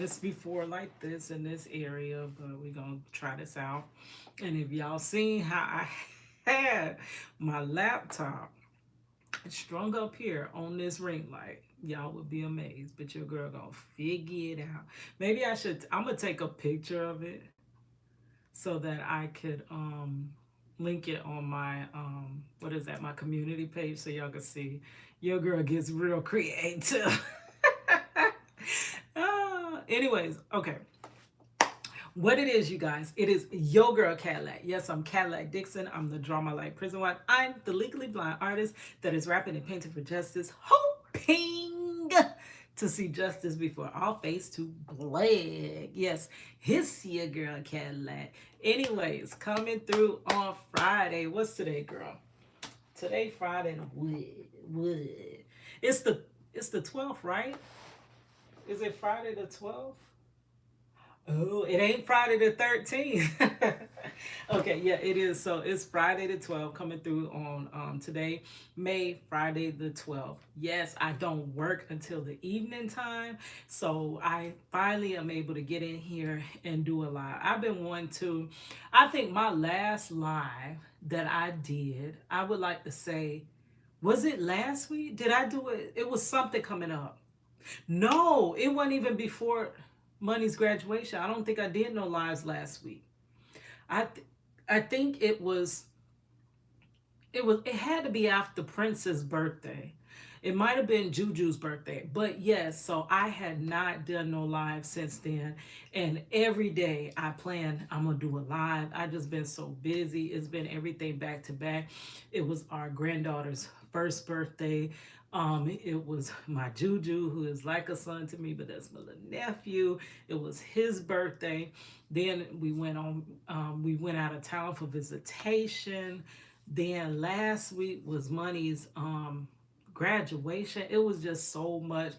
this before like this in this area, but we're gonna try this out. And if y'all seen how I had my laptop strung up here on this ring light, y'all would be amazed. But your girl gonna figure it out. Maybe I'm gonna take a picture of it so that I could link it on my what is that, my community page, so y'all can see your girl gets real creative. Anyways, okay. What it is, you guys, it is your girl Cadillac. Yes, I'm Cadillac Dixon. I'm the Drama Like Prison Wife. I'm the legally blind artist that is rapping and painting for justice, hoping to see justice before all face to black. Yes, his your girl Cadillac. Anyways, coming through on Friday. What's today, girl? Today Friday. What? It's the it's the 12th, right? Is it Friday the 12th? Oh, it ain't Friday the 13th. Okay, yeah, it is. So it's Friday the 12th coming through on today, May Friday the 12th. Yes, I don't work until the evening time. So I finally am able to get in here and do a live. I've been wanting to, I think my last live that I did, I would like to say, was it last week? Did I do it? It was something coming up. No, it wasn't even before Money's graduation. I don't think I did no lives last week. I th- I think it had to be after Prince's birthday. It might have been Juju's birthday, but yes, so I had not done no live since then. And every day I plan I'm gonna do a live. I just been so busy. It's been everything back to back. It was our granddaughter's first birthday. It was my Juju, who is like a son to me, but that's my little nephew. It was his birthday. Then we went out of town for visitation. Then last week was Money's graduation. It was just so much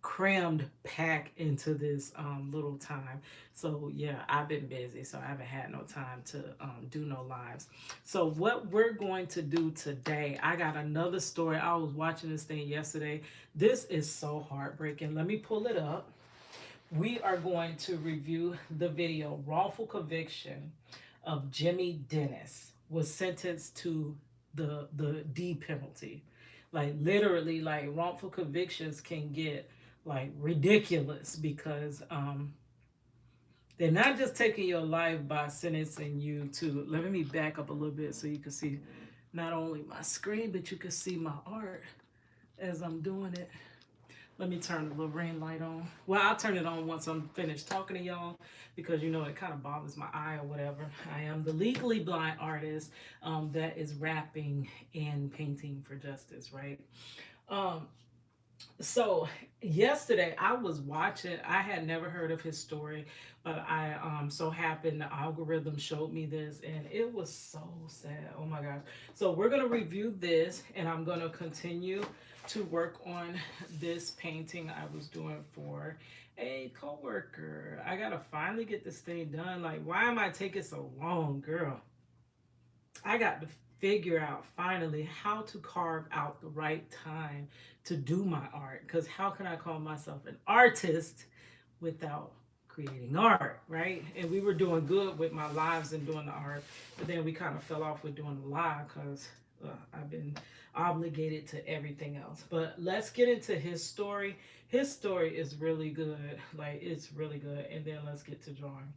crammed pack into this little time. So yeah, I've been busy, so I haven't had no time to do no lives. So what we're going to do today, I got another story. I was watching this thing yesterday. This is so heartbreaking. Let me pull it up. We are going to review the video Wrongful Conviction of Jimmy Dennis was sentenced to the D penalty. Like literally, like wrongful convictions can get like ridiculous because they're not just taking your life by sentencing you to. Let me back up a little bit so you can see not only my screen but you can see my art as I'm doing it. Let me turn the little ring light on. Well, I'll turn it on once I'm finished talking to y'all because you know it kind of bothers my eye or whatever. I am the legally blind artist that is rapping and painting for justice, right? Um, so yesterday I was watching. I had never heard of his story, but I so happened the algorithm showed me this, and it was so sad. Oh my gosh! So we're gonna review this, and I'm gonna continue to work on this painting I was doing for a coworker. I gotta finally get this thing done. Like, why am I taking so long, girl? I got to figure out finally how to carve out the right time to do my art. Because how can I call myself an artist without creating art, right? And we were doing good with my lives and doing the art, but then we kind of fell off with doing the live because I've been obligated to everything else. But let's get into his story. His story is really good, like it's really good. And then let's get to drawing.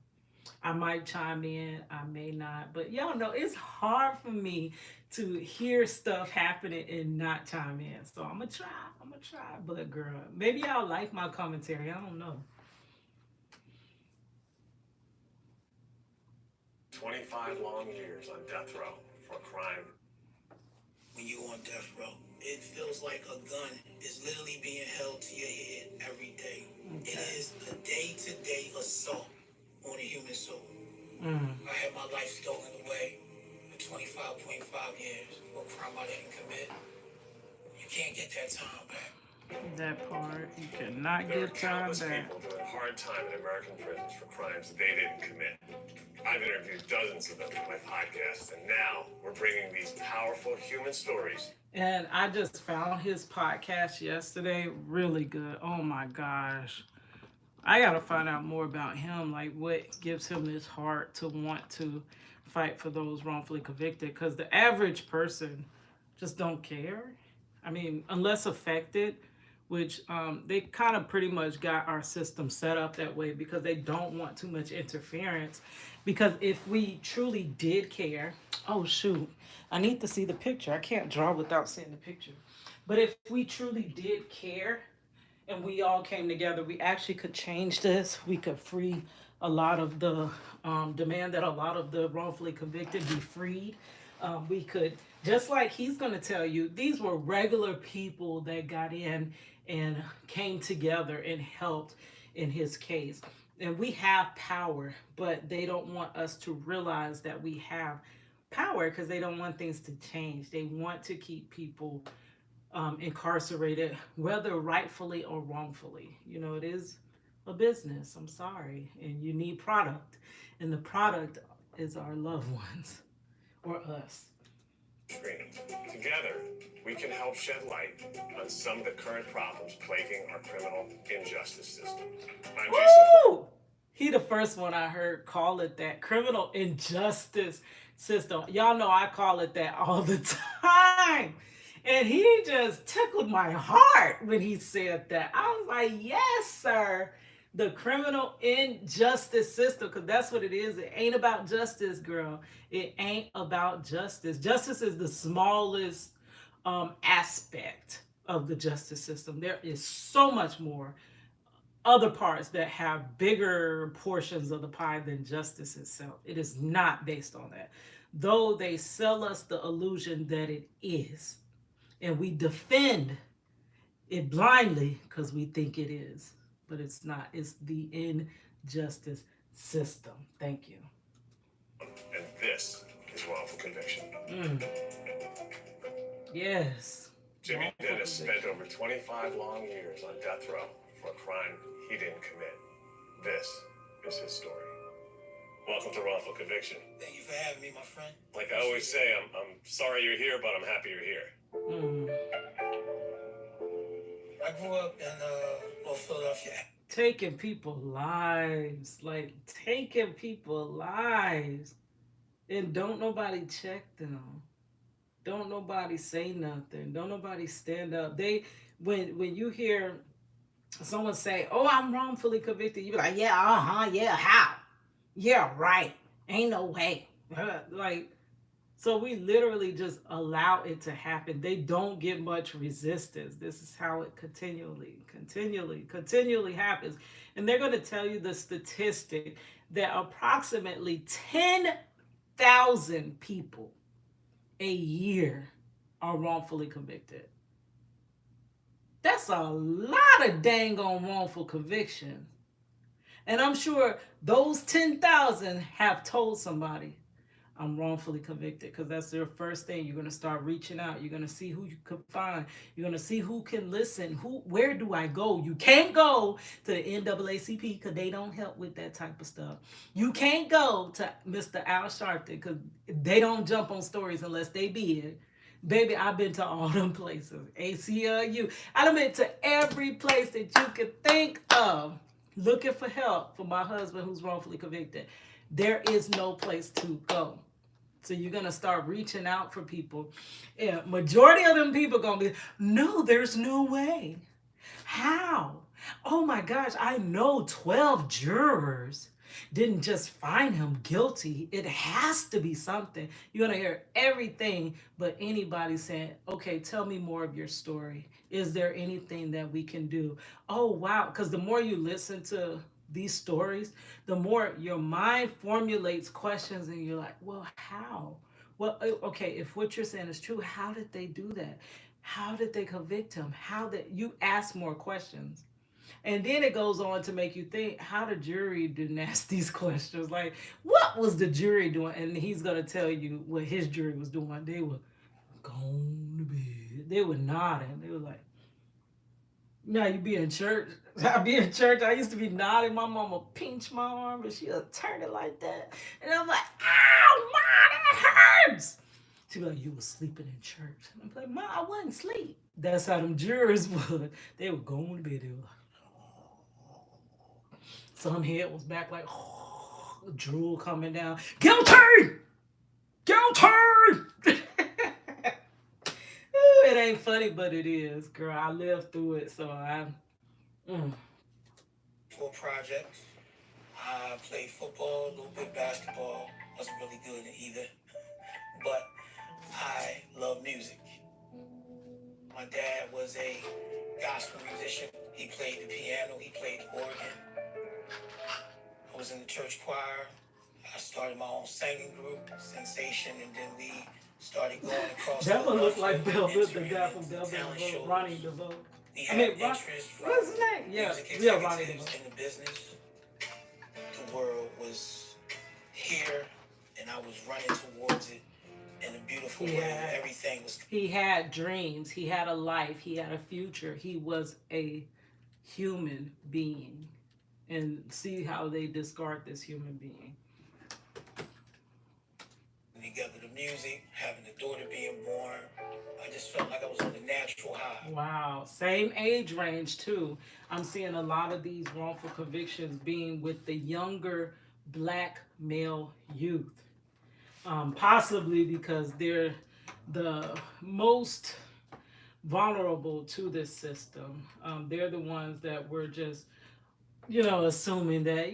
I might chime in, I may not, but y'all know it's hard for me to hear stuff happening and not chime in. So I'm gonna try. I'm gonna try. But girl, maybe y'all like my commentary. I don't know. 25 long years on death row for a crime. When you on death row, it feels like a gun is literally being held to your head every day. Okay. It is a day-to-day assault on a human soul. I had my life stolen away for 25.5 years for a crime I didn't commit. You can't get that time back. That part you cannot There are get time countless back. people doing hard time in American prisons for crimes they didn't commit. I've interviewed dozens of them for my podcast, and now we're bringing these powerful human stories. And I just found his podcast yesterday. Really good. Oh my gosh. I gotta find out more about him, like what gives him this heart to want to fight for those wrongfully convicted. Because the average person just don't care. I mean, unless affected, which they kind of pretty much got our system set up that way because they don't want too much interference. Because if we truly did care, oh shoot, I need to see the picture. I can't draw without seeing the picture. But if we truly did care and we all came together, we actually could change this. We could free a lot of the demand that a lot of the wrongfully convicted be freed. We could, just like he's going to tell you, these were regular people that got in and came together and helped in his case. And we have power, but they don't want us to realize that we have power because they don't want things to change. They want to keep people incarcerated, whether rightfully or wrongfully. You know, it is a business. I'm sorry. And you need product. And the product is our loved ones or us. Together, we can help shed light on some of the current problems plaguing our criminal injustice system. I'm Jason. Woo! He the first one I heard call it that, criminal injustice system. Y'all know I call it that all the time. And he just tickled my heart when he said that. I was like, yes, sir. The criminal injustice system, because that's what it is. It ain't about justice, girl. It ain't about justice. Justice is the smallest aspect of the justice system. There is so much more other parts that have bigger portions of the pie than justice itself. It is not based on that. Though they sell us the illusion that it is. And we defend it blindly because we think it is. But it's not. It's the injustice system. Thank you. And this is wrongful conviction. Yes. Jimmy Wrongful Dennis spent conviction. over 25 long years on death row for a crime he didn't commit. This is his story. Welcome to Wrongful Conviction. Thank you for having me, my friend. Like I always say, I'm sorry you're here, but I'm happy you're here. I grew up in North Philadelphia. Taking people lives. Like taking people lives. And don't nobody check them. Don't nobody say nothing. Don't nobody stand up. They when you hear someone say, "Oh, I'm wrongfully convicted," you be like, "Yeah, yeah, how? Yeah, right. Ain't no way." Like, so we literally just allow it to happen. They don't get much resistance. This is how it continually happens. And they're going to tell you the statistic that approximately 10,000 people a year are wrongfully convicted. That's a lot of dang on wrongful conviction. And I'm sure those 10,000 have told somebody, I'm wrongfully convicted, because that's their first thing. You're going to start reaching out. You're going to see who you can find. You're going to see who can listen. Where do I go? You can't go to the NAACP because they don't help with that type of stuff. You can't go to Mr. Al Sharpton because they don't jump on stories unless they bid. Baby, I've been to all them places. ACLU. I've been to every place that you could think of looking for help for my husband who's wrongfully convicted. There is no place to go. So you're gonna start reaching out for people. Yeah, majority of them people gonna be, no, there's no way. How? Oh my gosh, I know 12 jurors didn't just find him guilty. It has to be something. You're going to hear everything but anybody saying, okay, tell me more of your story. Is there anything that we can do? Oh, wow. Because the more you listen to these stories, the more your mind formulates questions and you're like, well, how? Well, okay, if what you're saying is true, how did they do that? How did they convict him? How did you ask more questions? And then it goes on to make you think, how the jury didn't ask these questions. Like, what was the jury doing? And he's going to tell you what his jury was doing. They were going to bed. They were nodding. They were like, now you be in church. I be in church. I used to be nodding. My mama pinch my arm and she'll turn it like that. And I'm like, ow, Ma, that hurts. She be like, you was sleeping in church. And I'm like, Ma, I wasn't asleep. That's how them jurors would. They were going to bed. They were like, Some head was back like drool coming down. Guilty! Guilty! It ain't funny, but it is, girl. I lived through it, so I. Mm. For projects, I played football, a little bit basketball. Wasn't really good in either, but I love music. My dad was a gospel musician. He played the piano, he played the organ. I was in the church choir. I started my own singing group, Sensation, and then we started going across That one looked Philadelphia, like Velvet, the entering guy from into Velvet talent DeVoe, shows. Ronnie DeVoe. We I had mean, interest from what's his name? Yeah, music yeah, Ronnie executives DeVoe. in the business. The world was here, and I was running towards it in a beautiful way. Everything was. He had dreams. He had a life. He had a future. He was a human being. And see how they discard this human being. Together, the music, having a daughter being born, I just felt like I was on a natural high. Wow. Same age range, too. I'm seeing a lot of these wrongful convictions being with the younger black male youth. Possibly because they're the most vulnerable to this system. They're the ones that were just, assuming that,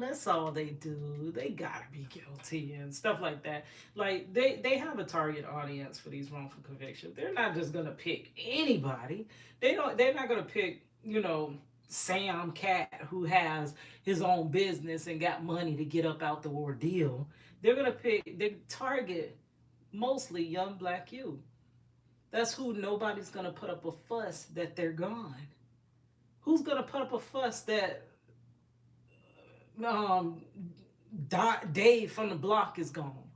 that's all they do. They gotta be guilty and stuff like that. Like they have a target audience for these wrongful convictions. They're not just gonna pick anybody. They're not gonna pick, Sam Cat who has his own business and got money to get up out the ordeal. They target mostly young black youth. That's who nobody's gonna put up a fuss that they're gone. Who's gonna put up a fuss that um Dave from the block is gone?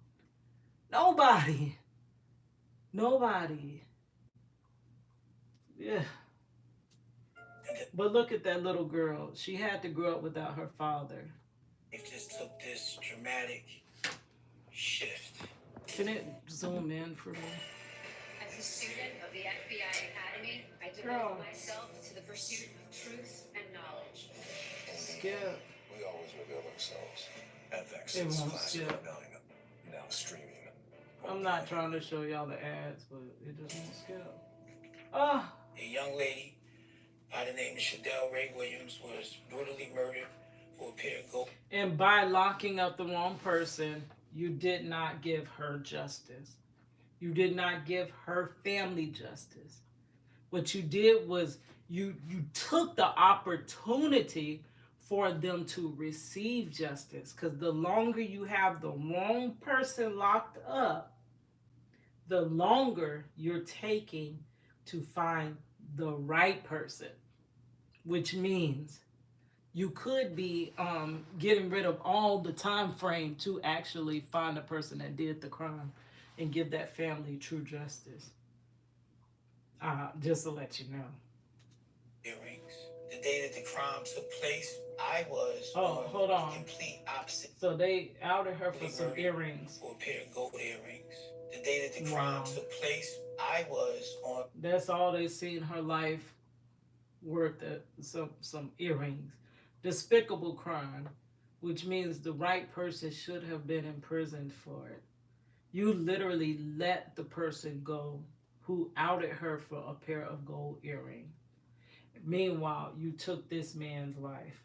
Nobody. Nobody. Yeah. But look at that little girl. She had to grow up without her father. It just took this dramatic shift. Can it zoom in for me? As a student of the FBI Academy, I devote myself to the pursuit of truth and knowledge. Skip. We always reveal ourselves. FX It is won't classified skip. 9, now streaming. I'm not trying to show y'all the ads, but it just won't skip. Ah. A young lady by the name of Shadell Ray Williams was brutally murdered for a pair of gold. And by locking up the wrong person, you did not give her justice. You did not give her family justice. What you did was you took the opportunity for them to receive justice. Because the longer you have the wrong person locked up, the longer you're taking to find the right person, which means you could be getting rid of all the time frame to actually find the person that did the crime and give that family true justice. Just to let you know. Earrings. The day that the crime took place, I was hold on. Complete opposite. So they outed her for some earrings. For a pair of gold earrings. The day that the crime took place, I was on. That's all they seen her life worth some earrings. Despicable crime, which means the right person should have been imprisoned for it. You literally let the person go who outed her for a pair of gold earrings. Meanwhile, you took this man's life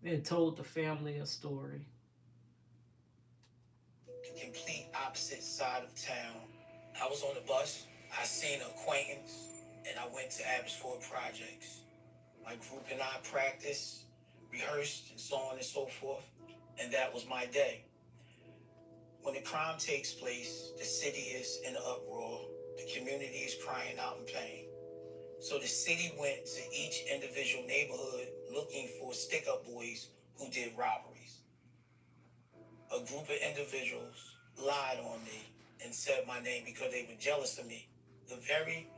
and told the family a story. The complete opposite side of town. I was on the bus. I seen an acquaintance, and I went to Abbotsford Projects. My group and I practiced, rehearsed, and so on and so forth, and that was my day. When the crime takes place, the city is in uproar. The community is crying out in pain. So the city went to each individual neighborhood looking for stick-up boys who did robberies. A group of individuals lied on me and said my name because they were jealous of me. The very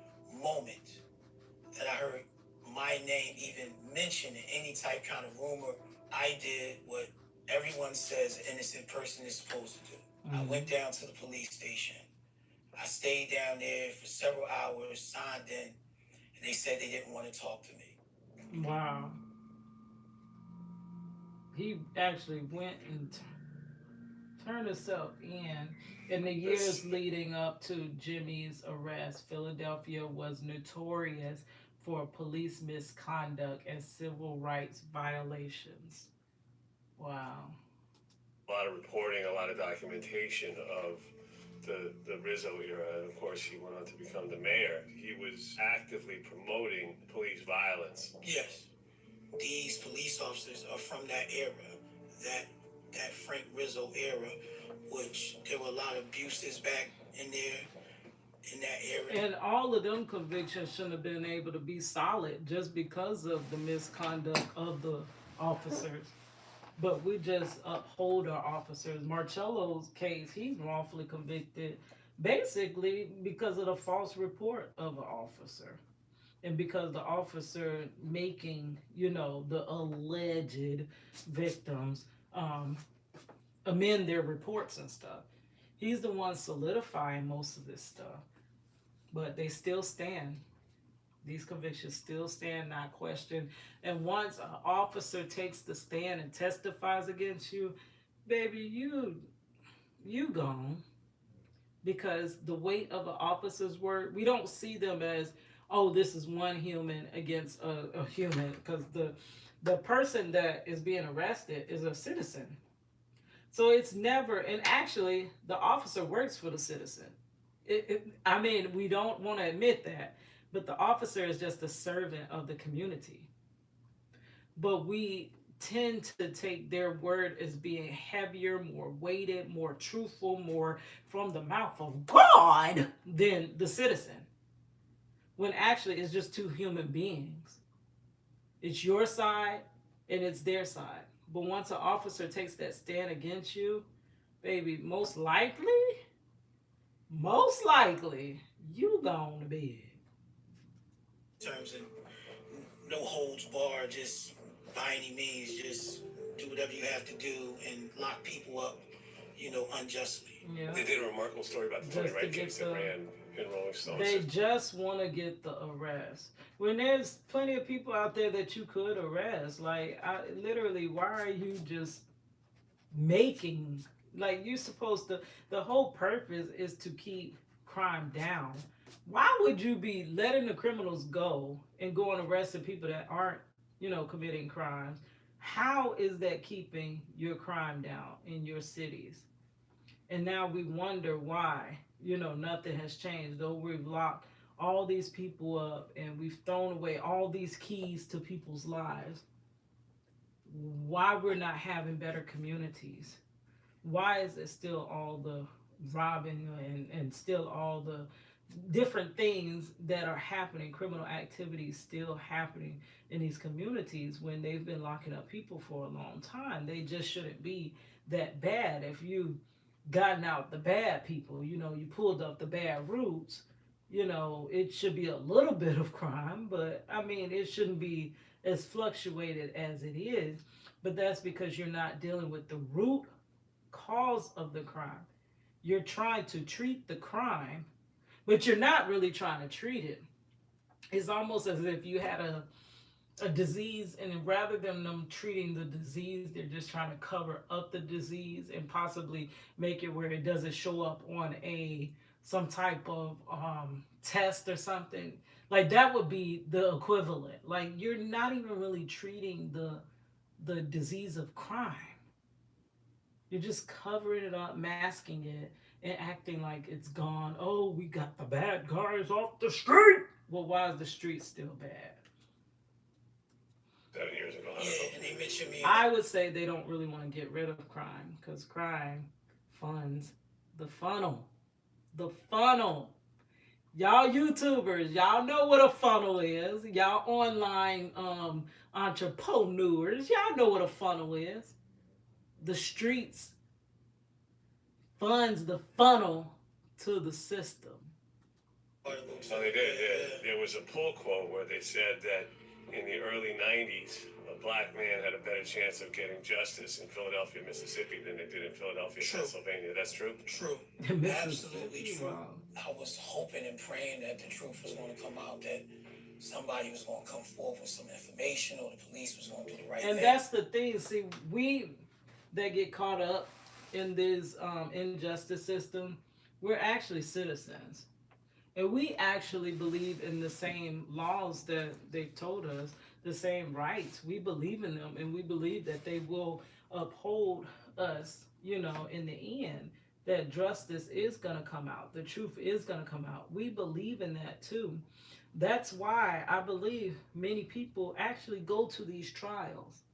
moment that I heard my name even mentioned in any type kind of rumor, I did what everyone says an innocent person is supposed to do. I went down to the police station. I stayed down there for several hours, signed in, and they said they didn't want to talk to me. Wow. He actually went and turned himself in. In the This years leading up to Jimmy's arrest, Philadelphia was notorious for police misconduct and civil rights violations. Wow. a lot of reporting, a lot of documentation of the Rizzo era, and of course he went on to become the mayor. He was actively promoting police violence. Yes, these police officers are from that era, that that Frank Rizzo era, which there were a lot of abuses back in there in that era. And all of them convictions shouldn't have been able to be solid just because of the misconduct of the officers. But we just uphold our officers. Marcello's case, he's wrongfully convicted basically because of the false report of an officer. And because the officer making, the alleged victims um, amend their reports and stuff. He's the one solidifying most of this stuff. But they still stand. These convictions still stand, not questioned. And once an officer takes the stand and testifies against you, baby, you gone. Because the weight of an officer's word, we don't see them as, oh, this is one human against a human. Because the person that is being arrested is a citizen. So it's never, and actually, the officer works for the citizen. I mean, we don't want to admit that, but the officer is just a servant of the community. But we tend to take their word as being heavier, more weighted, more truthful, more from the mouth of God than the citizen. When actually it's just two human beings. It's your side and it's their side. But once an officer takes that stand against you, baby, most likely, you gone to bed. In terms of no holds barred, just by any means, just do whatever you have to do and lock people up, unjustly. Yeah. They did a remarkable story about the Tony Just to Wright get case that the, ran in Rolling Stone. they just want to get the arrest. When there's plenty of people out there that you could arrest, like literally, why are you just making like you're supposed to? The whole purpose is to keep crime down. Why would you be letting the criminals go and go and arresting people that aren't, committing crimes? How is that keeping your crime down in your cities? And now we wonder why, nothing has changed. Though we've locked all these people up and we've thrown away all these keys to people's lives, why we're not having better communities? Why is it still all the robbing and still all the different things that are happening, criminal activities still happening in these communities when they've been locking up people for a long time? They just shouldn't be that bad. If you gotten out the bad people, you pulled up the bad roots, it should be a little bit of crime, but I mean, it shouldn't be as fluctuated as it is. But that's because you're not dealing with the root cause of the crime. You're trying to treat the crime, but you're not really trying to treat it. It's almost as if you had a disease, and rather than them treating the disease, they're just trying to cover up the disease and possibly make it where it doesn't show up on a some type of test or something. Like that would be the equivalent. Like you're not even really treating the disease of crime. You're just covering it up, masking it, and acting like it's gone. Oh, we got the bad guys off the street. Well, why is the street still bad? 7 years ago. Yeah, and they mentioned me. I would say they don't really want to get rid of crime because crime funds the funnel. The funnel. Y'all YouTubers, y'all know what a funnel is. Y'all online entrepreneurs, y'all know what a funnel is. The streets funds the funnel to the system. So they did. There was a pull quote where they said that in the early 90s, a black man had a better chance of getting justice in Philadelphia, Mississippi than they did in Philadelphia, True. Pennsylvania. That's true? True. Mississippi, Absolutely true. wow. I was hoping and praying that the truth was going to come out, that somebody was going to come forward with some information, or the police was going to do the right And thing. that's the thing. See, we that get caught up in this injustice system, we're actually citizens. And we actually believe in the same laws that they've told us, the same rights. We believe in them, and we believe that they will uphold us, in the end, that justice is going to come out, the truth is going to come out. We believe in that too. That's why I believe many people actually go to these trials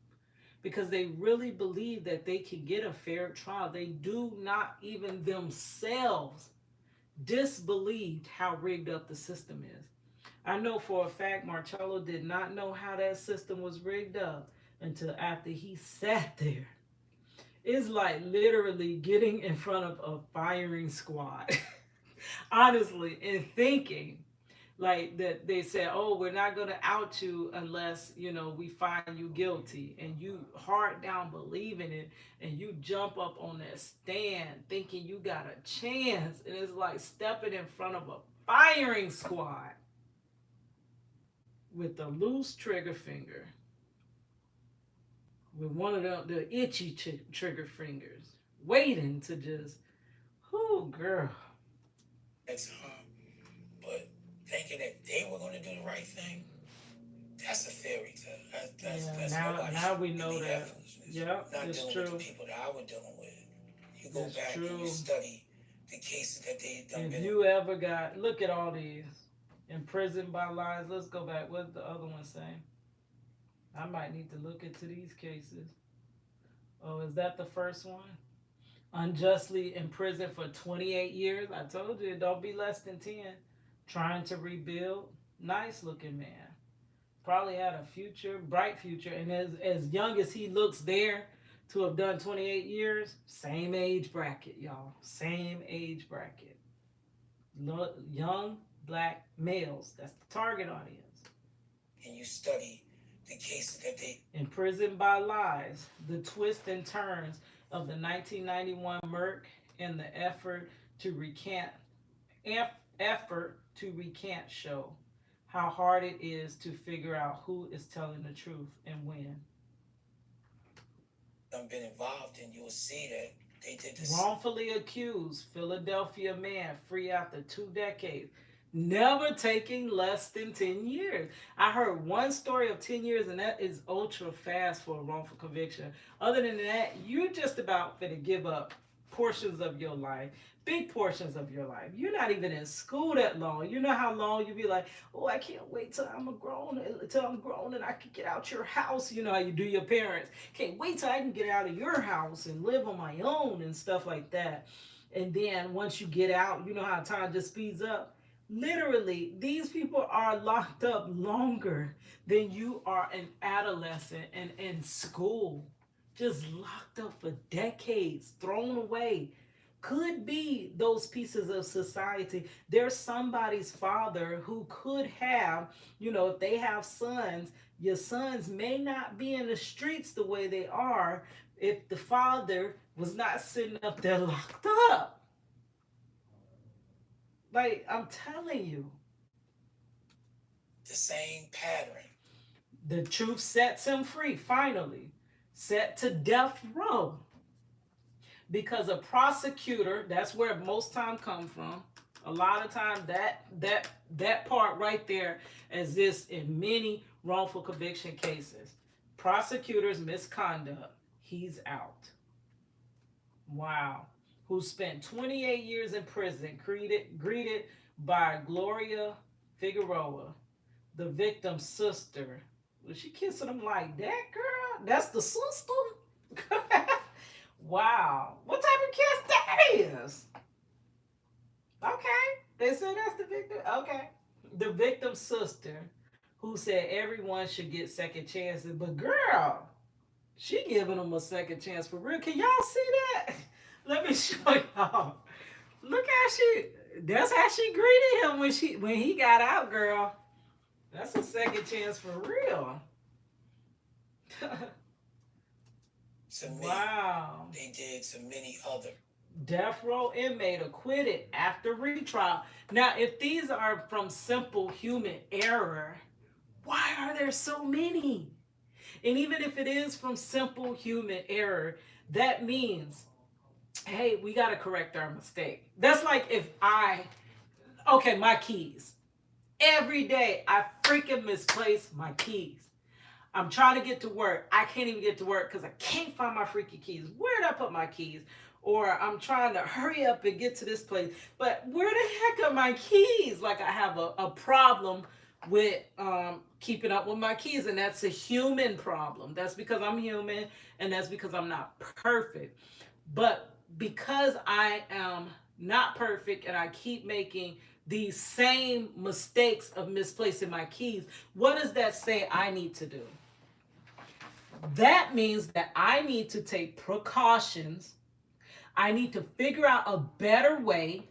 because they really believe that they can get a fair trial. They do not even themselves disbelieved how rigged up the system is. I know for a fact Marcello did not know how that system was rigged up until after he sat there. It's like literally getting in front of a firing squad, honestly, and thinking like that they said, oh, we're not going to out you unless we find you guilty, and you hard down believing it, and you jump up on that stand thinking you got a chance, and it's like stepping in front of a firing squad with a loose trigger finger, with one of the itchy trigger fingers waiting to just, oh girl. That's but thinking that they were going to do the right thing, that's a fairy tale. That's Now we know that. Yeah, not it's dealing true. with the people that I was dealing with. You go It's back and true. you study the cases that they done If been. you ever got, look at all these imprisoned by lies. Let's go back. What's the other one saying? I might need to look into these cases. Oh, is that the first one? Unjustly imprisoned for 28 years. I told you, don't be less than 10. Trying to rebuild. Nice looking man. Probably had a future, bright future. And as young as he looks there to have done 28 years, same age bracket, y'all. Same age bracket. Young black males. That's the target audience. And you study the cases that they imprisoned by lies, the twists and turns of the 1991 Merck, and the effort to recant show how hard it is to figure out who is telling the truth and when. I've been involved in, you'll see that they did this. Wrongfully accused Philadelphia man free after 2 decades, never taking less than 10 years. I heard one story of 10 years, and that is ultra fast for a wrongful conviction. Other than that, you're just about to give up portions of your life, big portions of your life. You're not even in school that long. You know how long you be like, oh, I can't wait till I'm grown and I can get out your house. You know how you do your parents. Can't wait till I can get out of your house and live on my own and stuff like that. And then once you get out, you know how time just speeds up. Literally, these people are locked up longer than you are an adolescent and in school. Just locked up for decades, thrown away. Could be those pieces of society. There's somebody's father who could have, if they have sons, your sons may not be in the streets the way they are if the father was not sitting up there locked up. Like, I'm telling you. The same pattern. The truth sets him free, finally. Set to death row. Because a prosecutor, that's where most time come from. A lot of time that part right there exists in many wrongful conviction cases. Prosecutors misconduct. He's out. Wow. Who spent 28 years in prison, greeted by Gloria Figueroa, the victim's sister. Was she kissing him like that, girl? That's the sister? Wow. What type of kiss that is? Okay. They said that's the victim. Okay. The victim's sister, who said everyone should get second chances. But girl, she giving them a second chance for real. Can y'all see that? Let me show y'all. Look how that's how she greeted him when he got out, girl. That's a second chance for real. To me, wow. They did to many other. Death row inmate acquitted after retrial. Now, if these are from simple human error, Why are there so many? And even if it is from simple human error, that means, hey, we got to correct our mistake. That's like if okay, my keys. Every day I freaking misplace my keys. I'm trying to get to work. I can't even get to work because I can't find my freaking keys. Where did I put my keys? Or I'm trying to hurry up and get to this place. But where the heck are my keys? Like I have a problem with keeping up with my keys. And that's a human problem. That's because I'm human and that's because I'm not perfect. But because I am not perfect and I keep making these same mistakes of misplacing my keys, what does that say I need to do? That means that I need to take precautions. I need to figure out a better way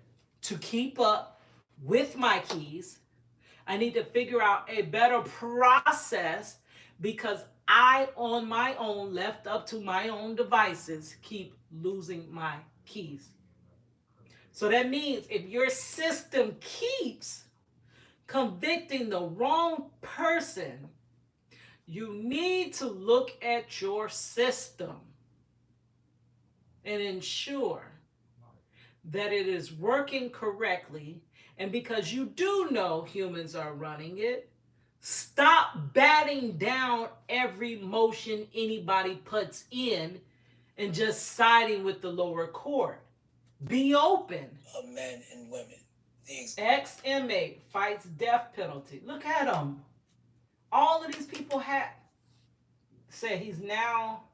to keep up with my keys. I need to figure out a better process because I, on my own, left up to my own devices, keep losing my keys. So that means if your system keeps convicting the wrong person, you need to look at your system and ensure that it is working correctly. And because you do know humans are running it, stop batting down every motion anybody puts in and just siding with the lower court. Be open. Of men and women. Ex-inmate fights death penalty. Look at him. All of these people have said he's now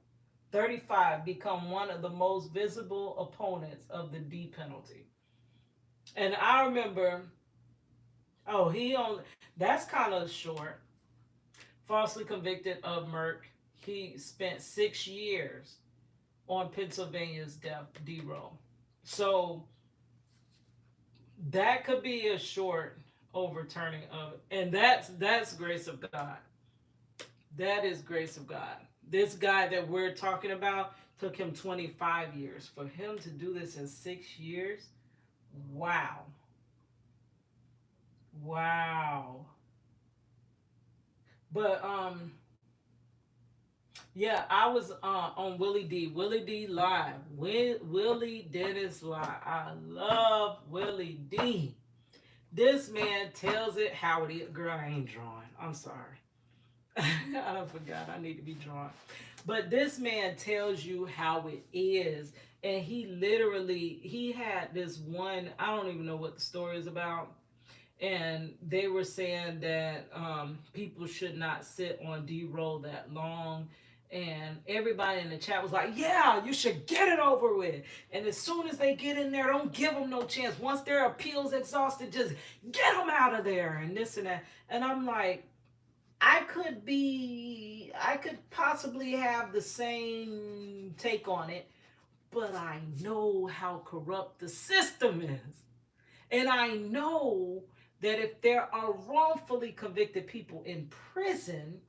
35, become one of the most visible opponents of the D penalty. And I remember, oh, he only, that's kind of short. Falsely convicted of Merck. He spent 6 years on Pennsylvania's death D row. So that could be a short overturning of it. And that's grace of God. That is grace of God. This guy that we're talking about took him 25 years. For him to do this in 6 years, wow. Wow. But yeah, I was on Willie D. Willie D live. Willie Dennis live. I love Willie D. This man tells it how it is. Girl, I ain't drawing. I'm sorry. I forgot I need to be drawn. But this man tells you how it is. And he had this one, I don't even know what the story is about. And they were saying that people should not sit on D roll that long. And everybody in the chat was like, yeah, you should get it over with. And as soon as they get in there, don't give them no chance. Once their appeal's exhausted, just get them out of there and this and that. And I'm like, I could possibly have the same take on it, but I know how corrupt the system is. And I know that if there are wrongfully convicted people in prison,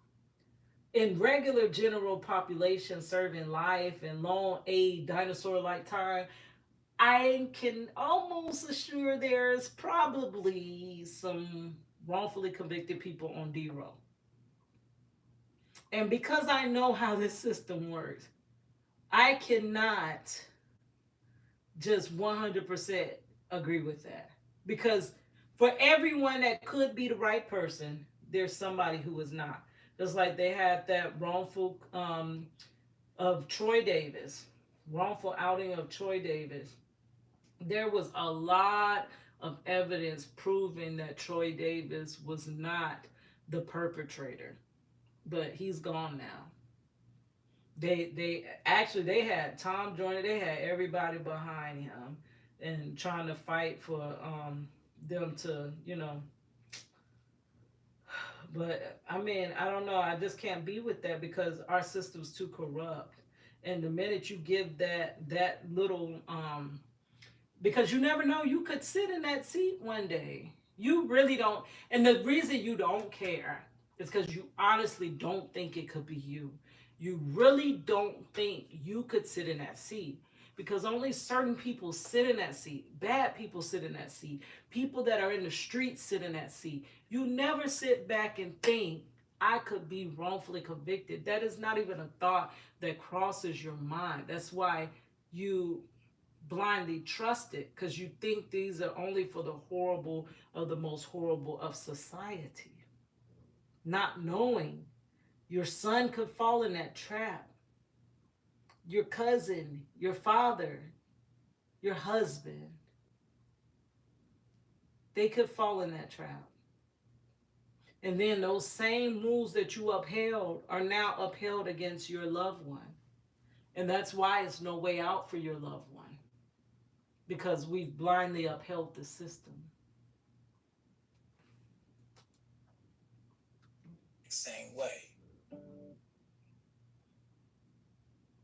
in regular general population serving life and long aid dinosaur like time, I can almost assure there's probably some wrongfully convicted people on D row. And because I know how this system works, I cannot just 100% agree with that. Because for everyone that could be the right person, there's somebody who is not. Just like they had that wrongful of Troy Davis, wrongful outing of Troy Davis. There was a lot of evidence proving that Troy Davis was not the perpetrator, but he's gone now. They had Tom Joyner, they had everybody behind him and trying to fight for them to, but I mean, I don't know, I just can't be with that because our system's too corrupt. And the minute you give that little because you never know, you could sit in that seat one day. You really don't. And the reason you don't care is because you honestly don't think it could be you. You really don't think you could sit in that seat because only certain people sit in that seat. Bad people sit in that seat. People that are in the streets sit in that seat. You never sit back and think I could be wrongfully convicted. That is not even a thought that crosses your mind. That's why you blindly trust it, because you think these are only for the horrible of the most horrible of society, not knowing your son could fall in that trap, your cousin, your father, your husband, they could fall in that trap. And then those same rules that you upheld are now upheld against your loved one. And that's why it's no way out for your loved one, because we've blindly upheld the system. Same way.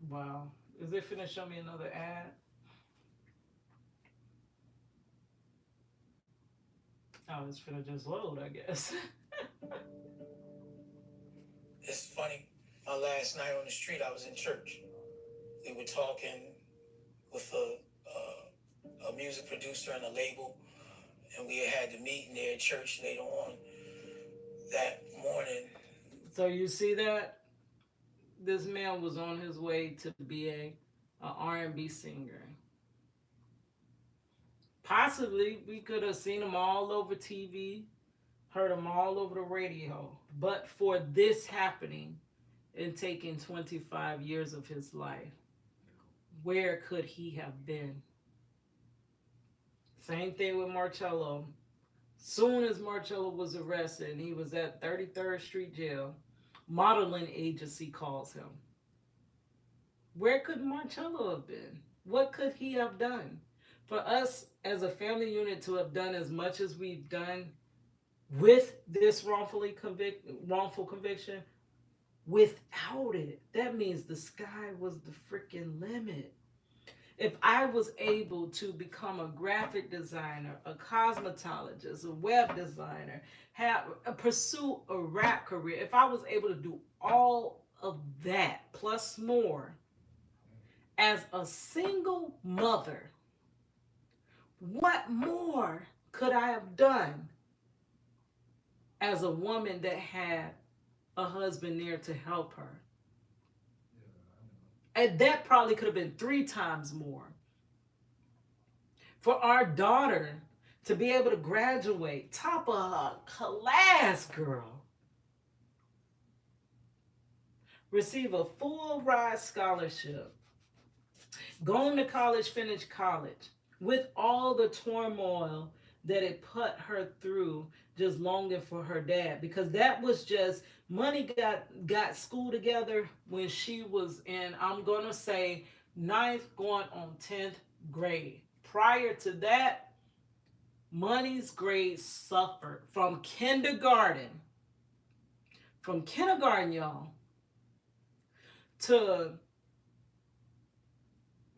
Wow. Is it finna show me another ad? Oh, it's finna just load, I guess. It's funny. My last night on the street, I was in church. We were talking with a music producer and a label, and we had the meeting there at church later on that morning. So you see that? This man was on his way to be a R&B singer. Possibly we could have seen him all over TV, heard him all over the radio. But for this happening and taking 25 years of his life, where could he have been? Same thing with Marcello. Soon as Marcello was arrested and he was at 33rd Street Jail, modeling agency calls him. Where could Marcello have been? What could he have done? For us as a family unit to have done as much as we've done with this wrongful conviction, without it, that means the sky was the freaking limit. If I was able to become a graphic designer, a cosmetologist, a web designer, pursue a rap career, if I was able to do all of that plus more as a single mother, what more could I have done as a woman that had a husband there to help her? And that probably could have been 3 times more. For our daughter to be able to graduate top of her class, girl, receive a full ride scholarship, going to college, finish college, with all the turmoil that it put her through, just longing for her dad, because that was just money got school together when she was in, I'm gonna say, ninth going on 10th grade. Prior to that, Money's grades suffered from kindergarten, y'all, to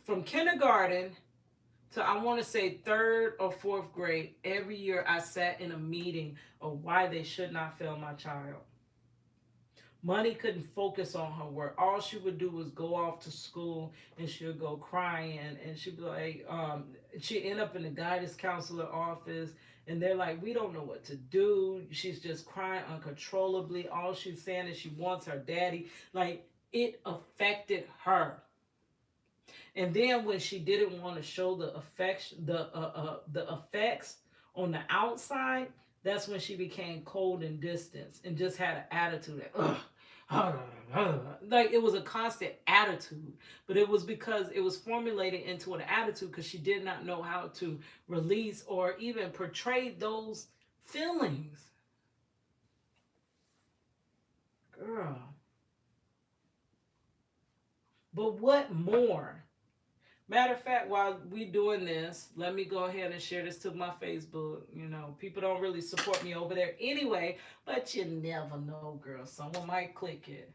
from kindergarten to, I want to say, third or fourth grade. Every year I sat in a meeting of why they should not fail my child. Money couldn't focus on her work. All she would do was go off to school, and she would go crying, and she'd be like, she'd end up in the guidance counselor office, and they're like, we don't know what to do. She's just crying uncontrollably. All she's saying is she wants her daddy. Like, it affected her. And then when she didn't want to show the effects on the outside, that's when she became cold and distant and just had an attitude that, like, it was a constant attitude. But it was because it was formulated into an attitude because she did not know how to release or even portray those feelings. Girl. But what more? Matter of fact, while we doing this, let me go ahead and share this to my Facebook. You know, people don't really support me over there anyway, but you never know, girl. Someone might click it.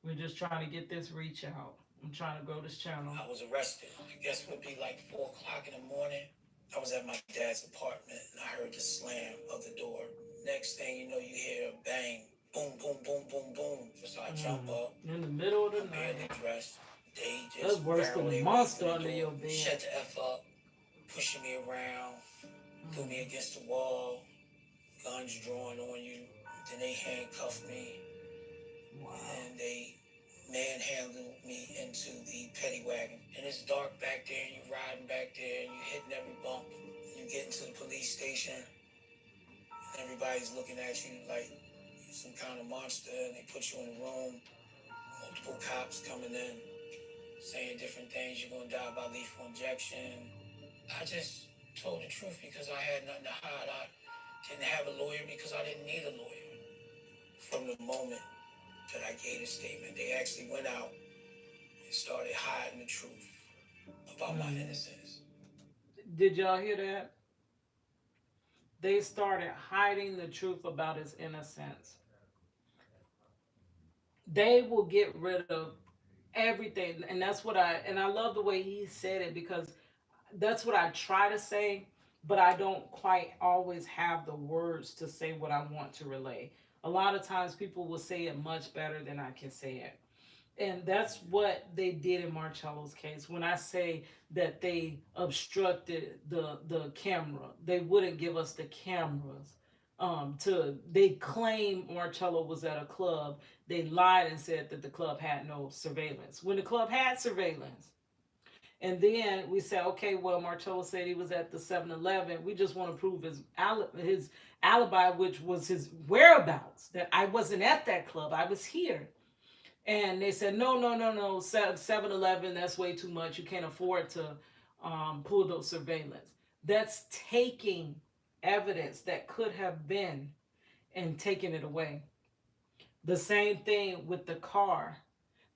We're just trying to get this reach out. I'm trying to grow this channel. I was arrested. I guess it would be like 4 o'clock in the morning. I was at my dad's apartment, and I heard the slam of the door. Next thing you know, you hear a bang. Boom, boom, boom, boom, boom. So I jump up. In the middle of the I'm night. barely dressed. They That's just worse than a monster under your bed. Shut the F up. Pushing me around. Threw me against the wall. Guns drawn on you. Then they handcuffed me. Wow. and they manhandled me into the petty wagon. And it's dark back there, and you're riding back there, and you're hitting every bump. You get into the police station, and everybody's looking at you like you're some kind of monster, and they put you in a room. Multiple cops coming in, saying different things. You're gonna die by lethal injection. I just told the truth because I had nothing to hide. I didn't have a lawyer because I didn't need a lawyer. From the moment that I gave a statement, they actually went out and started hiding the truth about my innocence. Did y'all hear that? They started hiding the truth about his innocence. They will get rid of everything, and I love the way he said it, because that's what I try to say, but I don't quite always have the words to say what I want to relay. A lot of times people will say it much better than I can say it. And that's what they did in Marcello's case. When I say that they obstructed the camera, they wouldn't give us the cameras. They claim Marcello was at a club. They lied and said that the club had no surveillance, when the club had surveillance. And then we said, okay, well, Marcello said he was at the 7-Eleven. We just want to prove his alibi, which was his whereabouts, that I wasn't at that club, I was here. And they said, no, no, no, no, 7-Eleven, that's way too much. You can't afford to pull those surveillance. That's taking evidence that could have been and taking it away. The same thing with the car.